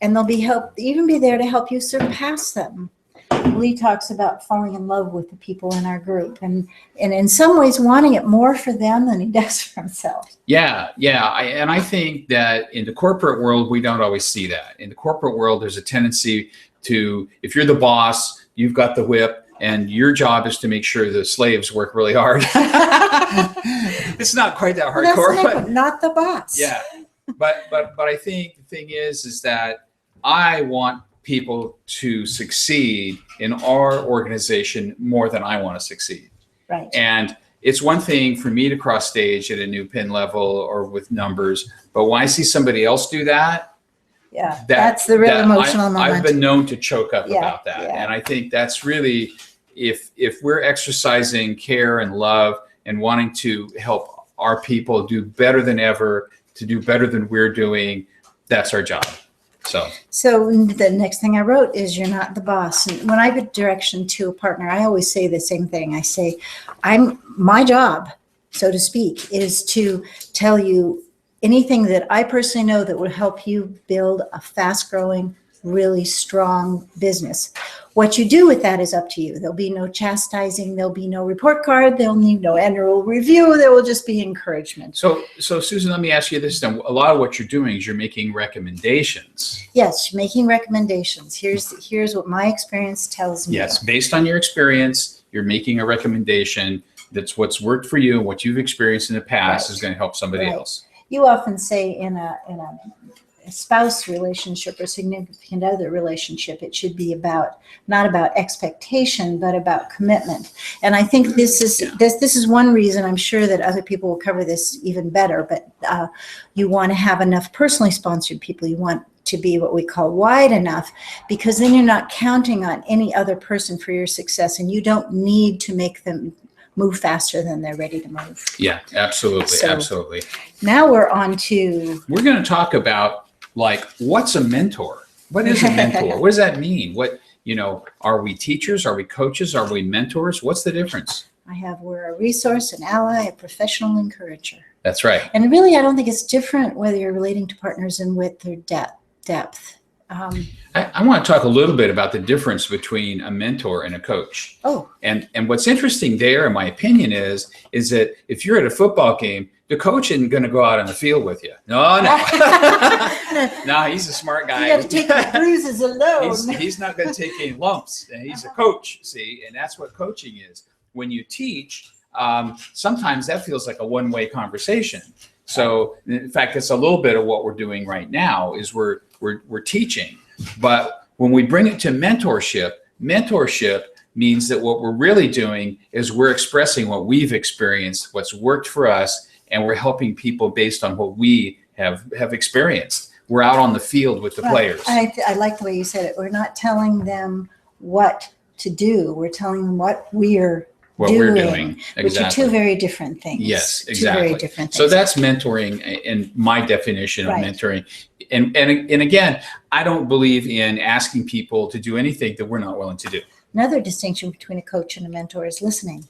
and they'll even be there to help you surpass them. Lee talks about falling in love with the people in our group, and in some ways wanting it more for them than he does for himself. Yeah. And I think that in the corporate world, we don't always see that. In the corporate world, there's a tendency to, if you're the boss, you've got the whip, and your job is to make sure the slaves work really hard. It's not quite that Well, hardcore, that's but not the boss. yeah. But I think the thing is that I want people to succeed in our organization more than I want to succeed. Right. And it's one thing for me to cross stage at a new pin level or with numbers, but when I see somebody else do that, Yeah, that's the real emotional moment. I've been known to choke up Yeah, about that. yeah. And I think that's really, if we're exercising care and love and wanting to help our people do better than ever, to do better than we're doing, that's our job. So the next thing I wrote is you're not the boss. And when I give direction to a partner, I always say the same thing. I say, my job, so to speak, is to tell you anything that I personally know that would help you build a fast-growing, really strong business. What you do with that is up to you. There'll be no chastising. There'll be no report card. There'll need no annual review. There will just be encouragement. So Susan, let me ask you this then. A lot of what you're doing is you're making recommendations. Yes, making recommendations. Here's what my experience tells me. Yes, based on your experience, you're making a recommendation that's what's worked for you and what you've experienced in the past Right. is going to help somebody Right. else. You often say in a spouse relationship or significant other relationship. It should be not about expectation, but about commitment. And I think this is one reason. I'm sure that other people will cover this even better, but you want to have enough personally sponsored people. You want to be what we call wide enough, because then you're not counting on any other person for your success, and you don't need to make them move faster than they're ready to move. Yeah, absolutely, So- absolutely. Now we're on to We're going to talk about, like, what's a mentor? What is a mentor? What does that mean? What, are we teachers? Are we coaches? Are we mentors? What's the difference? we're a resource, an ally, a professional encourager. That's right. And really, I don't think it's different whether you're relating to partners in width or depth. I want to talk a little bit about the difference between a mentor and a coach. Oh, And what's interesting there, in my opinion, is that if you're at a football game, the coach isn't going to go out on the field with you. No. No, he's a smart guy. you got to take the bruises alone. He's not going to take any lumps. He's a coach, see, and that's what coaching is. When you teach, sometimes that feels like a one-way conversation. So, in fact, it's a little bit of what we're doing right now is we're teaching. But when we bring it to mentorship means that what we're really doing is we're expressing what we've experienced, what's worked for us, and we're helping people based on what we have experienced. We're out on the field with the players. I like the way you said it. We're not telling them what to do. We're telling them what we're doing. Exactly. Which are two very different things. Yes, exactly. Two very different things. So that's mentoring in my definition of Right. mentoring. And again, I don't believe in asking people to do anything that we're not willing to do. Another distinction between a coach and a mentor is listening.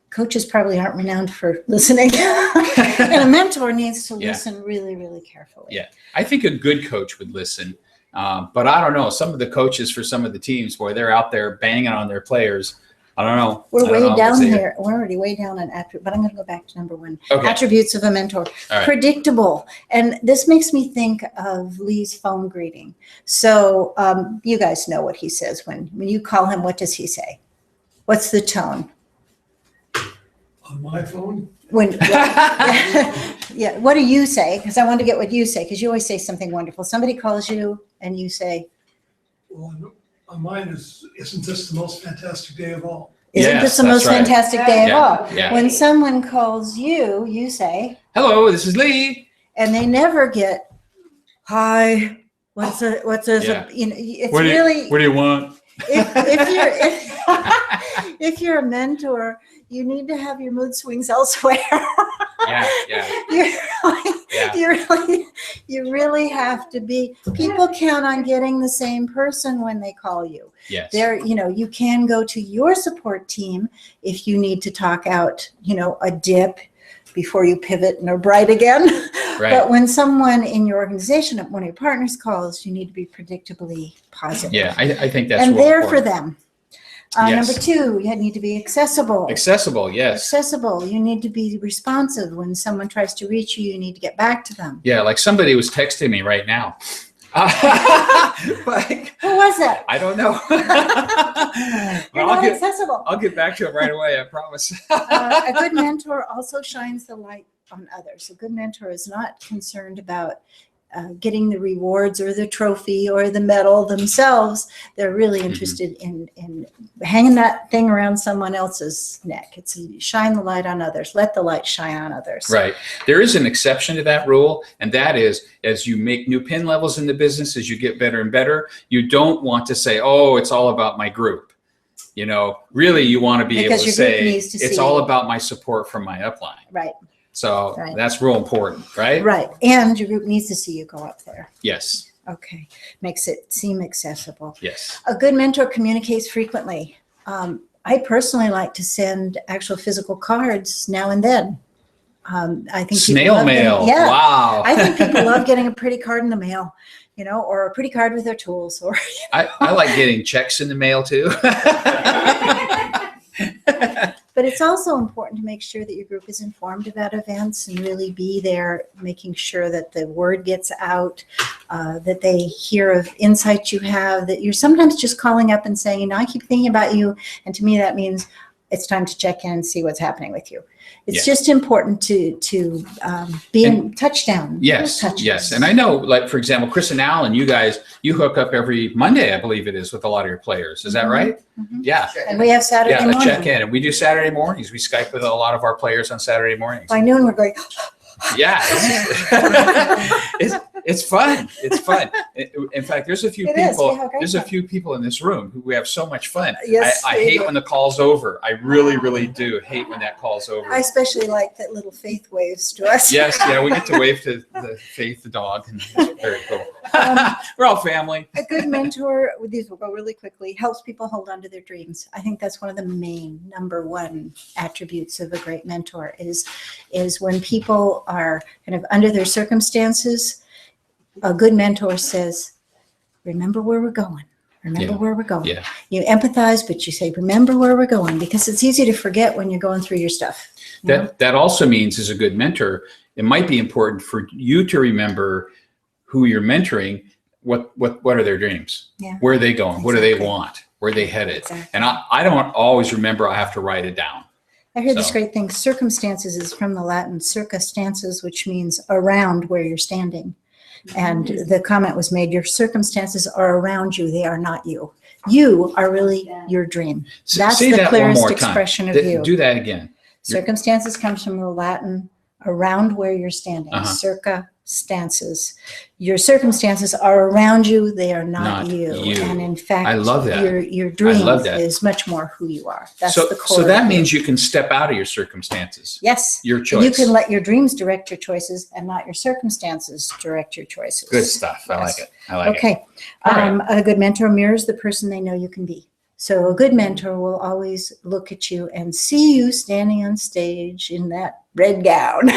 Coaches probably aren't renowned for listening. And a mentor needs to Yeah. listen really, really carefully. Yeah. I think a good coach would listen. But I don't know. Some of the coaches for some of the teams, boy, they're out there banging on their players. I don't know. We're I don't way know if down it's a- here. We're already way down on attribute, but I'm going to go back to number one. Okay. Attributes of a mentor. All right. Predictable. And this makes me think of Lee's phone greeting. So you guys know what he says when you call him. What does he say? What's the tone? On my phone? Yeah. What do you say? Because I want to get what you say, because you always say something wonderful. Somebody calls you and you say, Well, on mine isn't this the most fantastic day of all? isn't Yes, this the that's most right. fantastic day Yeah, of all? yeah. When someone calls you, you say, Hello, this is Lee. and they never get, hi, what's this? Yeah. It's What do really, you want? if you're a mentor, you need to have your mood swings elsewhere. Yeah, You really have to be, people count on getting the same person when they call you. yes. You can go to your support team if you need to talk out, a dip before you pivot and are bright again. Right. But when someone in your organization, one of your partners calls, you need to be predictably positive. Yeah, I think that's And real there for important. them. Yes. Number two, you need to be accessible. Accessible, yes. Accessible. You need to be responsive. When someone tries to reach you, you need to get back to them. Yeah, like somebody was texting me right now. Like, Who was that? I don't know. You're Well, not accessible. I'll get back to it right away, I promise. A good mentor also shines the light on others. A good mentor is not concerned about getting the rewards or the trophy or the medal themselves. They're really interested in hanging that thing around someone else's neck. It's shine the light on others. Let the light shine on others. Right. There is an exception to that rule, and that is as you make new pin levels in the business, as you get better and better, you don't want to say, oh, it's all about my group. Really you want to be Because able to your group say, needs to it's see all you. about my support from my upline. Right. So Right. that's real important, right? Right. And your group needs to see you go up there. Yes. Okay. Makes it seem accessible. Yes. A good mentor communicates frequently. I personally like to send actual physical cards now and then. I think people Snail love getting- mail. Yeah. Wow. I think people love getting a pretty card in the mail, or a pretty card with their tools. Or I like getting checks in the mail too. But it's also important to make sure that your group is informed about events and really be there, making sure that the word gets out, that they hear of insights you have, that you're sometimes just calling up and saying, I keep thinking about you. And to me, that means it's time to check in and see what's happening with you. It's Yeah. just important to be in touchdown. Yes, Touches. yes. And I know, like, for example, Chris and Alan, you guys, you hook up every Monday, I believe it is, with a lot of your players. Is that right? Mhm. Yeah. And we have Saturday Yeah, morning. a check-in. And we do Saturday mornings. We Skype with a lot of our players on Saturday mornings. By noon, we're going, Yeah. It's fun. It's fun. In fact, there's a few It is. people, We have great there's a fun. few people in this room who we have so much fun. Yes, I we hate do. when the call's over. I really, really do hate when that call's over. I especially like that little Faith waves to us. Yes, yeah, we get to wave to the Faith, the dog, and it's very cool. We're all family. A good mentor, these will go really quickly, helps people hold on to their dreams. I think that's one of the main number one attributes of a great mentor is when people are kind of under their circumstances, a good mentor says, remember where we're going. Remember Yeah. where we're going. Yeah. You empathize, but you say, remember where we're going, because it's easy to forget when you're going through your stuff. you know? That also means, as a good mentor, it might be important for you to remember who you're mentoring. What are their dreams? Yeah. Where are they going? What do they Exactly. want? Where are they headed? Exactly. And I don't always remember. I have to write it down. I heard this So- great thing. Circumstances is from the Latin circumstances, which means around where you're standing. And the comment was made, your circumstances are around you. They are not you. You are really your dream. That's Say the that one clearest more time. expression of you. Do that again. Circumstances comes from the Latin around where you're standing. Uh-huh. Circa stances. Your circumstances are around you. They are not, Not you. you. And in fact, I love that. your dream love that. is much more who you are. That's So the core. so that of you. means you can step out of your circumstances. Yes. Your And choice. you can let your dreams direct your choices and not your circumstances direct your choices. Good stuff. I like it. I like it. Okay. All right. A good mentor mirrors the person they know you can be. So a good mentor will always look at you and see you standing on stage in that red gown,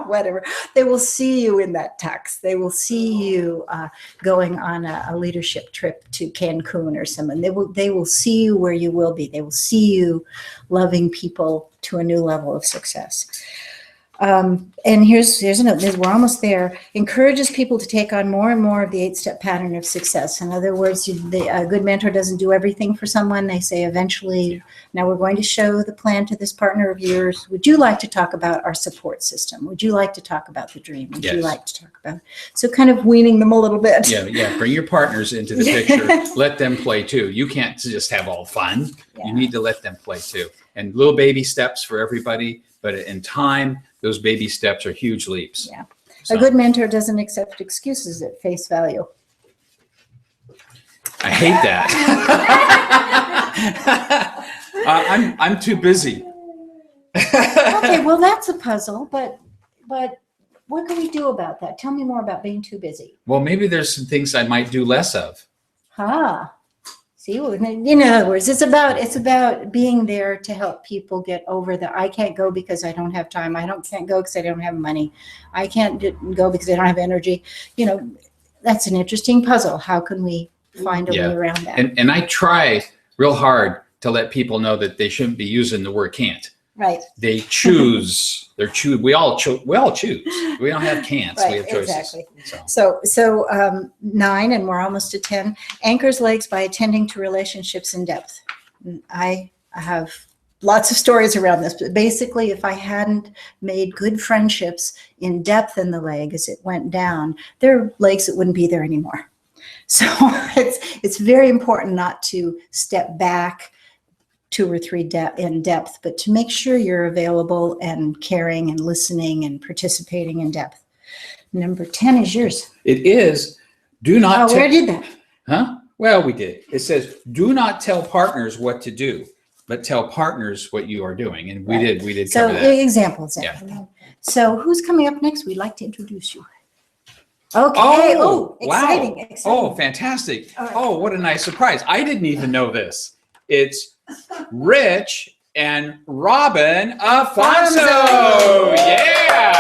whatever. They will see you in that tux. They will see you going on a leadership trip to Cancun or something. They will see you where you will be. They will see you loving people to a new level of success. And here's another, we're almost there. Encourages people to take on more and more of the 8-step pattern of success. In other words, a good mentor doesn't do everything for someone. They say eventually, now we're going to show the plan to this partner of yours. Would you like to talk about our support system? Would you like to talk about the dream? Would you Yes. like to talk about, so kind of weaning them a little bit. Yeah. Bring your partners into the picture. Let them play too. You can't just have all fun. Yeah. You need to let them play too. And little baby steps for everybody. But in time, those baby steps are huge leaps. Yeah. So, A good mentor doesn't accept excuses at face value. I hate that. I'm too busy. Okay, well, that's a puzzle, but what can we do about that? Tell me more about being too busy. Well, maybe there's some things I might do less of. See, in other words, it's about being there to help people get over the I can't go because I don't have time. Can't go because I don't have money. I can't go because I don't have energy. That's an interesting puzzle. How can we find a way around that? And I try real hard to let people know that they shouldn't be using the word can't. Right. They choose. We all choose. We don't have can'ts. Right, We have choices. exactly. So. So 9, and we're almost to 10, anchors legs by attending to relationships in depth. I have lots of stories around this, but basically if I hadn't made good friendships in depth in the leg as it went down, there are legs that wouldn't be there anymore. So it's very important not to step back 2 or 3 in depth, but to make sure you're available and caring and listening and participating in depth. Number 10 is yours. It is. Do not. Oh, where did that? Huh? Well, we did. It says, do not tell partners what to do, but tell partners what you are doing. And we Right. did So cover that. example. Yeah. So who's coming up next? We'd like to introduce you. Okay. Oh, exciting. wow. Exciting. Oh, fantastic. All right. Oh, what a nice surprise. I didn't even know this. It's Rich and Robin Afonso. Afonso. Yeah.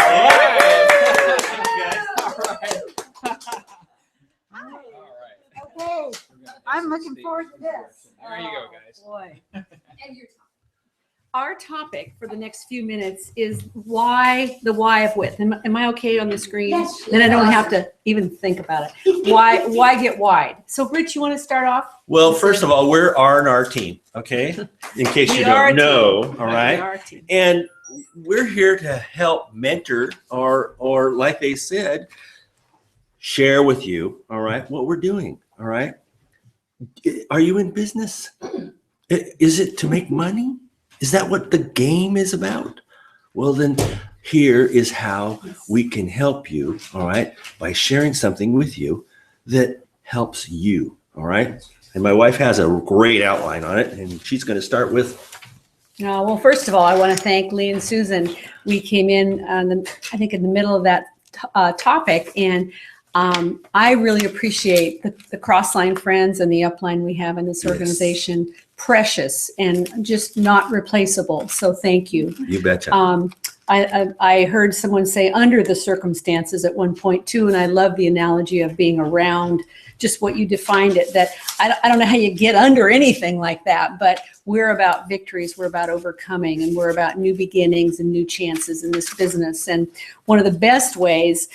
All right. All right. Okay. I'm looking forward to this. There you go, guys. Boy. And your our topic for the next few minutes is the why of width. Am I okay on the screen? Yes. Then I don't have to even think about it. Why get wide? So Rich, you want to start off? Well, first of all, we're R&R team, okay? In case you are a don't know, team. all We right? are a team. And we're here to help mentor or like they said, share with you, all right, what we're doing, all right? Are you in business? Is it to make money? Is that what the game is about? Well, then here is how we can help you, all right, by sharing something with you that helps you, all right? And my wife has a great outline on it, and she's going to start with. Well, first of all, I want to thank Lee and Susan. We came in, I think, in the middle of that topic, and I really appreciate the cross-line friends and the upline we have in this organization. Yes. Precious and just not replaceable. So thank you. You betcha. I heard someone say under the circumstances at one point too, and I love the analogy of being around, just what you defined it, that I don't know how you get under anything like that, but we're about victories, we're about overcoming, and we're about new beginnings and new chances in this business. And one of the best ways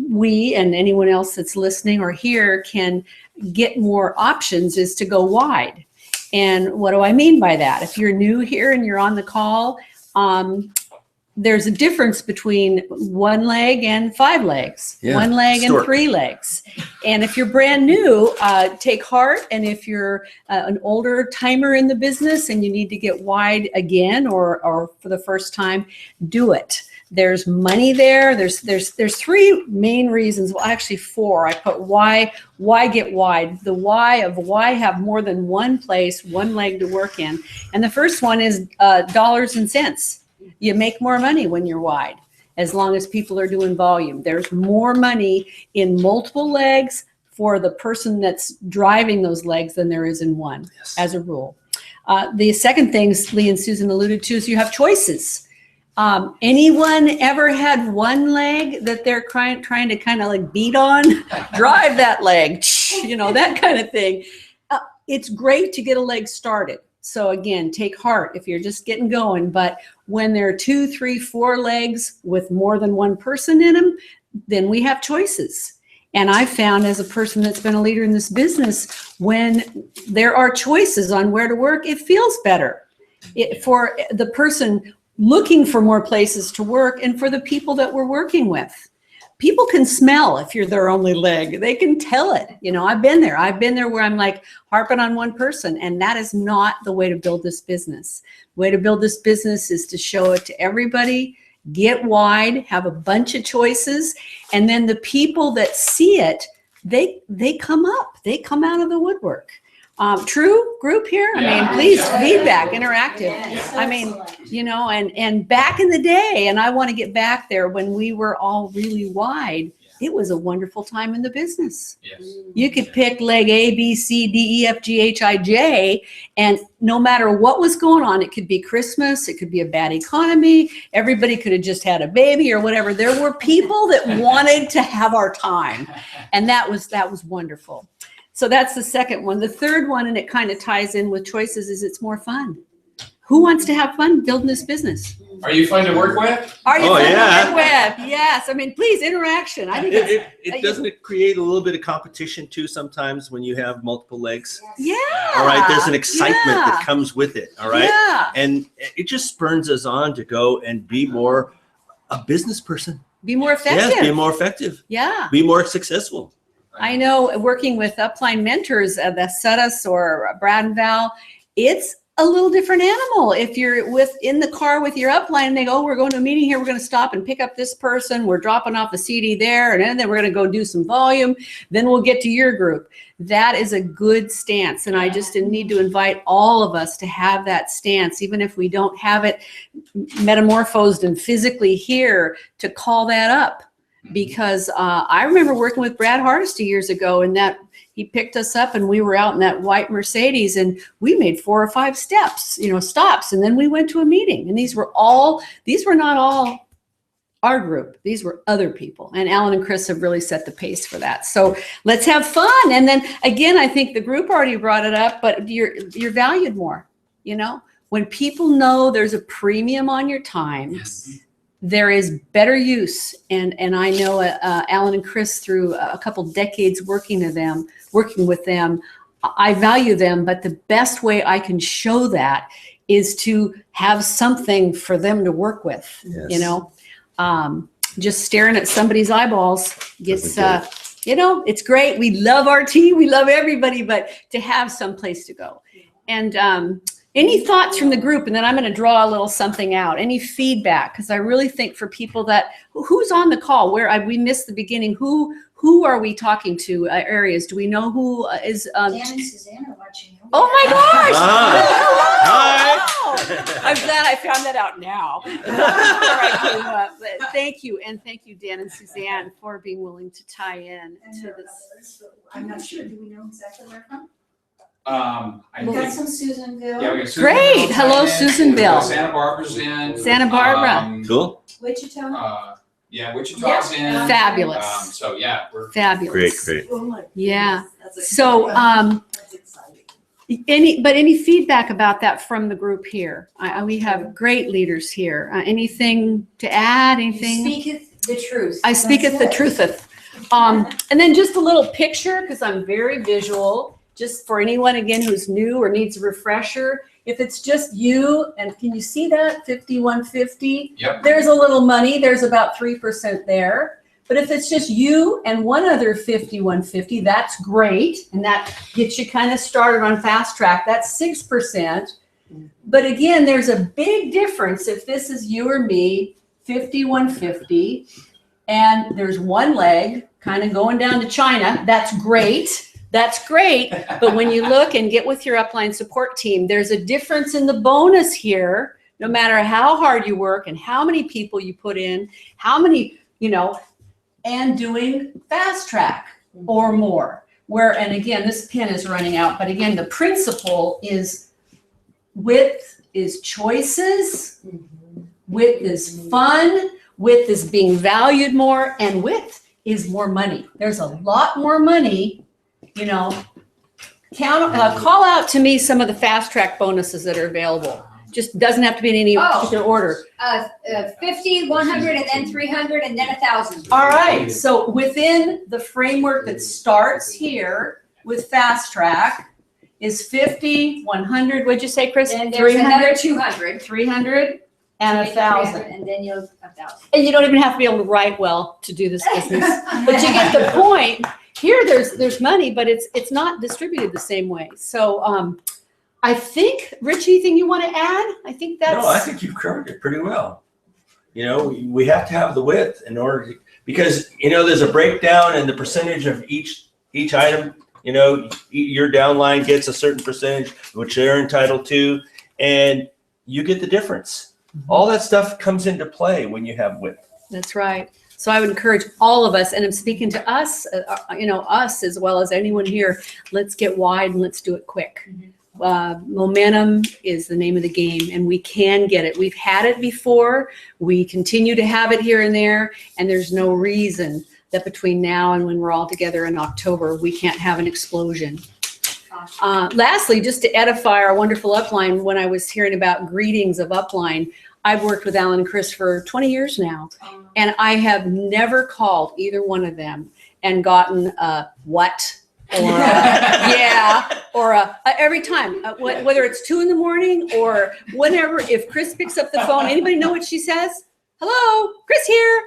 we and anyone else that's listening or here can get more options is to go wide. And what do I mean by that? If you're new here and you're on the call, there's a difference between one leg and 5 legs, one leg and 3 legs. And if you're brand new, take heart. And if you're an older timer in the business and you need to get wide again or for the first time, do it. There's money there. There's 3 main reasons. Well, actually 4. I put why get wide. The why of why have more than one place, one leg to work in. And the first one is dollars and cents. You make more money when you're wide, as long as people are doing volume. There's more money in multiple legs for the person that's driving those legs than there is in one, as a rule. The second thing Lee and Susan alluded to is you have choices. Anyone ever had one leg that they're trying to kind of like beat on? Drive that leg, you know, that kind of thing. It's great to get a leg started. So again, take heart if you're just getting going. But when there are 2, 3, 4 legs with more than one person in them, then we have choices. And I found, as a person that's been a leader in this business, when there are choices on where to work, it feels better for the person looking for more places to work and for the people that we're working with. People can smell if you're their only leg. They can tell it. You know, I've been there where I'm like harping on one person, and that is not the way to build this business. The way to build this business is to show it to everybody, get wide, have a bunch of choices, and then the people that see it, they come up, they come out of the woodwork. True group here? I mean, please, feedback, interactive. I mean, you know, and back in the day, and I want to get back there when we were all really wide, it was a wonderful time in the business. You could pick leg A, B, C, D, E, F, G, H, I, J, and no matter what was going on, it could be Christmas, it could be a bad economy, everybody could have just had a baby or whatever. There were people that wanted to have our time, and that was wonderful. So that's the second one. The third one, and it kind of ties in with choices, is it's more fun. Who wants to have fun building this business? Are you fun to work with? Are you fun to work with? Yes. I mean, please, interaction. I think It doesn't it create a little bit of competition too sometimes when you have multiple legs? Yeah. All right. There's an excitement that comes with it. All right. Yeah. And it just spurs us on to go and be more a business person. Be more effective. Yes, be more effective. Yeah. Be more successful. I know working with upline mentors, the Suttis or Brad and Val, it's a little different animal. If you're in the car with your upline and they go, oh, we're going to a meeting here, we're going to stop and pick up this person, we're dropping off a CD there, and then we're going to go do some volume, then we'll get to your group. That is a good stance, and I just need to invite all of us to have that stance, even if we don't have it metamorphosed and physically here, to call that up. Because I remember working with Brad Hardesty years ago, and that he picked us up and we were out in that white Mercedes and we made 4 or 5 stops, and then we went to a meeting. And these were not all our group. These were other people. And Alan and Chris have really set the pace for that. So let's have fun. And then again, I think the group already brought it up, but you're valued more, when people know there's a premium on your time, there is better use. And I know Alan and Chris, through a couple decades working with them, I value them, but the best way I can show that is to have something for them to work with. Yes. You know, just staring at somebody's eyeballs gets, you know, it's great. We love our team. We love everybody, but to have some place to go. And any thoughts from the group? And then I'm going to draw a little something out. Any feedback? Because I really think for people that, who's on the call, we missed the beginning. Who are we talking to? Areas? Do we know who is? Dan and Suzanne are watching you. Oh my gosh! Hi. I'm glad I found that out now. Before I came up. But thank you, and thank you, Dan and Suzanne, for being willing to tie in to this. I'm not sure. Do we know exactly where from? I We got think, some Susanville. yeah, we got Susanville Great. Hello, signed in. Susanville. Santa Barbara's in. Santa Barbara. Cool. Wichita. Yeah, Wichita's in. Fabulous. So yeah, we're Fabulous. Great. Oh my Yeah. goodness, that's So, That's exciting. any feedback about that from the group here? We have great leaders here. Anything to add? Anything? Speaketh the truth. I speaketh the That's it. trutheth. And then just a little picture, because I'm very visual, just for anyone, again, who's new or needs a refresher. If it's just you, and can you see that, 5150? Yep. There's a little money. There's about 3% there. But if it's just you and one other 5150, that's great. And that gets you kind of started on fast track. That's 6%. But again, there's a big difference if this is you or me, 5150, and there's one leg kind of going down to China. That's great. That's great. But when you look and get with your upline support team, there's a difference in the bonus here, no matter how hard you work and how many people you put in, how many, you know, and doing fast track or more. Where, and again, this pen is running out, but again, the principle is width is choices, width is fun, width is being valued more, and width is more money. There's a lot more money. You know, call out to me some of the fast track bonuses that are available. Just doesn't have to be in any particular order. 50, 100, and then 300, and then 1,000. All right. So within the framework that starts here with fast track is 50, 100. What'd you say, Chris? And there's 300, another 200. 300, and 1,000. And then you'll 1,000. And you don't even have to be able to write well to do this business, but you get the point. Here, there's money, but it's not distributed the same way. So I think, Rich, anything you want to add? I think that's. No, I think you've covered it pretty well. You know, we have to have the width in order to, because, you know, there's a breakdown in the percentage of each item. You know, your downline gets a certain percentage, which they're entitled to, and you get the difference. All that stuff comes into play when you have width. That's right. So I would encourage all of us, and I'm speaking to us, you know, us as well as anyone here, let's get wide and let's do it quick. Momentum is the name of the game, and we can get it. We've had it before. We continue to have it here and there, and there's no reason that between now and when we're all together in October, we can't have an explosion. Lastly, just to edify our wonderful upline, when I was hearing about greetings of upline, I've worked with Alan and Chris for 20 years now, and I have never called either one of them and gotten a what or a, yeah, or a, every time, whether it's 2 a.m. or whenever, if Chris picks up the phone, anybody know what she says? Hello, Chris here.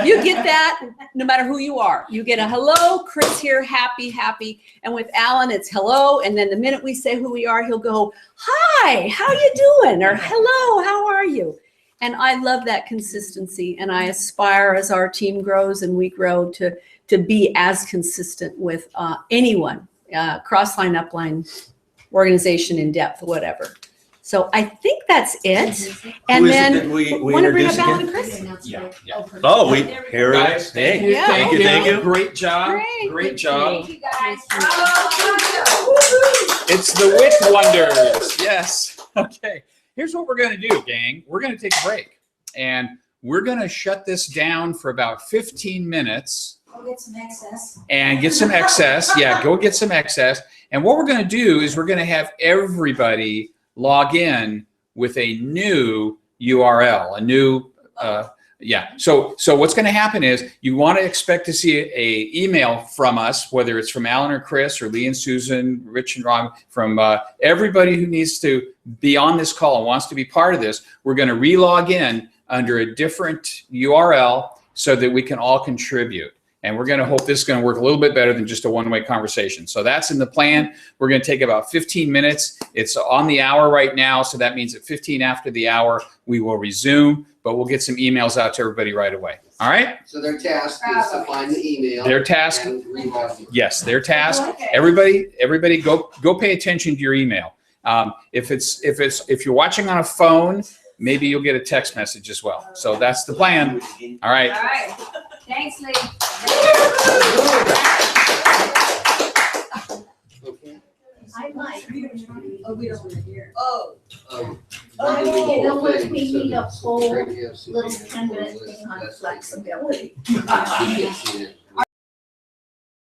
You get that no matter who you are. You get a hello, Chris here, happy. And with Alan, it's hello. And then the minute we say who we are, he'll go, hi, how you doing? Or hello, how are you? And I love that consistency. And I aspire as our team grows and we grow to be as consistent with anyone, cross-line, upline, organization, in depth, whatever. So I think that's it. And Who is it then that we want to bring introduce up Alan again? and Chris? Yeah. Oh, here it Guys, is. Hey, Yeah. thank you. Great job. Great. job. Thank you, guys. It's the Wit Wonders. Yes. Okay. Here's what we're going to do, gang. We're going to take a break, and we're going to shut this down for about 15 minutes. Go get some excess. And get some excess. Yeah, go get some excess. And what we're going to do is we're going to have everybody log in with a new URL, a new, yeah. So what's going to happen is you want to expect to see a email from us, whether it's from Alan or Chris or Lee and Susan, Rich and Ron, from everybody who needs to be on this call and wants to be part of this. We're going to relog in under a different URL so that we can all contribute. And we're going to hope this is going to work a little bit better than just a one-way conversation. So that's in the plan. We're going to take about 15 minutes. It's on the hour right now. So that means at 15 after the hour, we will resume, but we'll get some emails out to everybody right away. All right? So their task is to find the email. Their task, and relog it. yes, their task. Okay. Everybody go pay attention to your email. If you're watching on a phone, maybe you'll get a text message as well. So that's the plan. All right. All right. Thanks, Lee. Okay. I might. Oh, we don't want to hear. Oh, Um, you know what, we need a so whole Greg, you have some little things 10-minute on the list. thing on That's- flexibility. You can see it.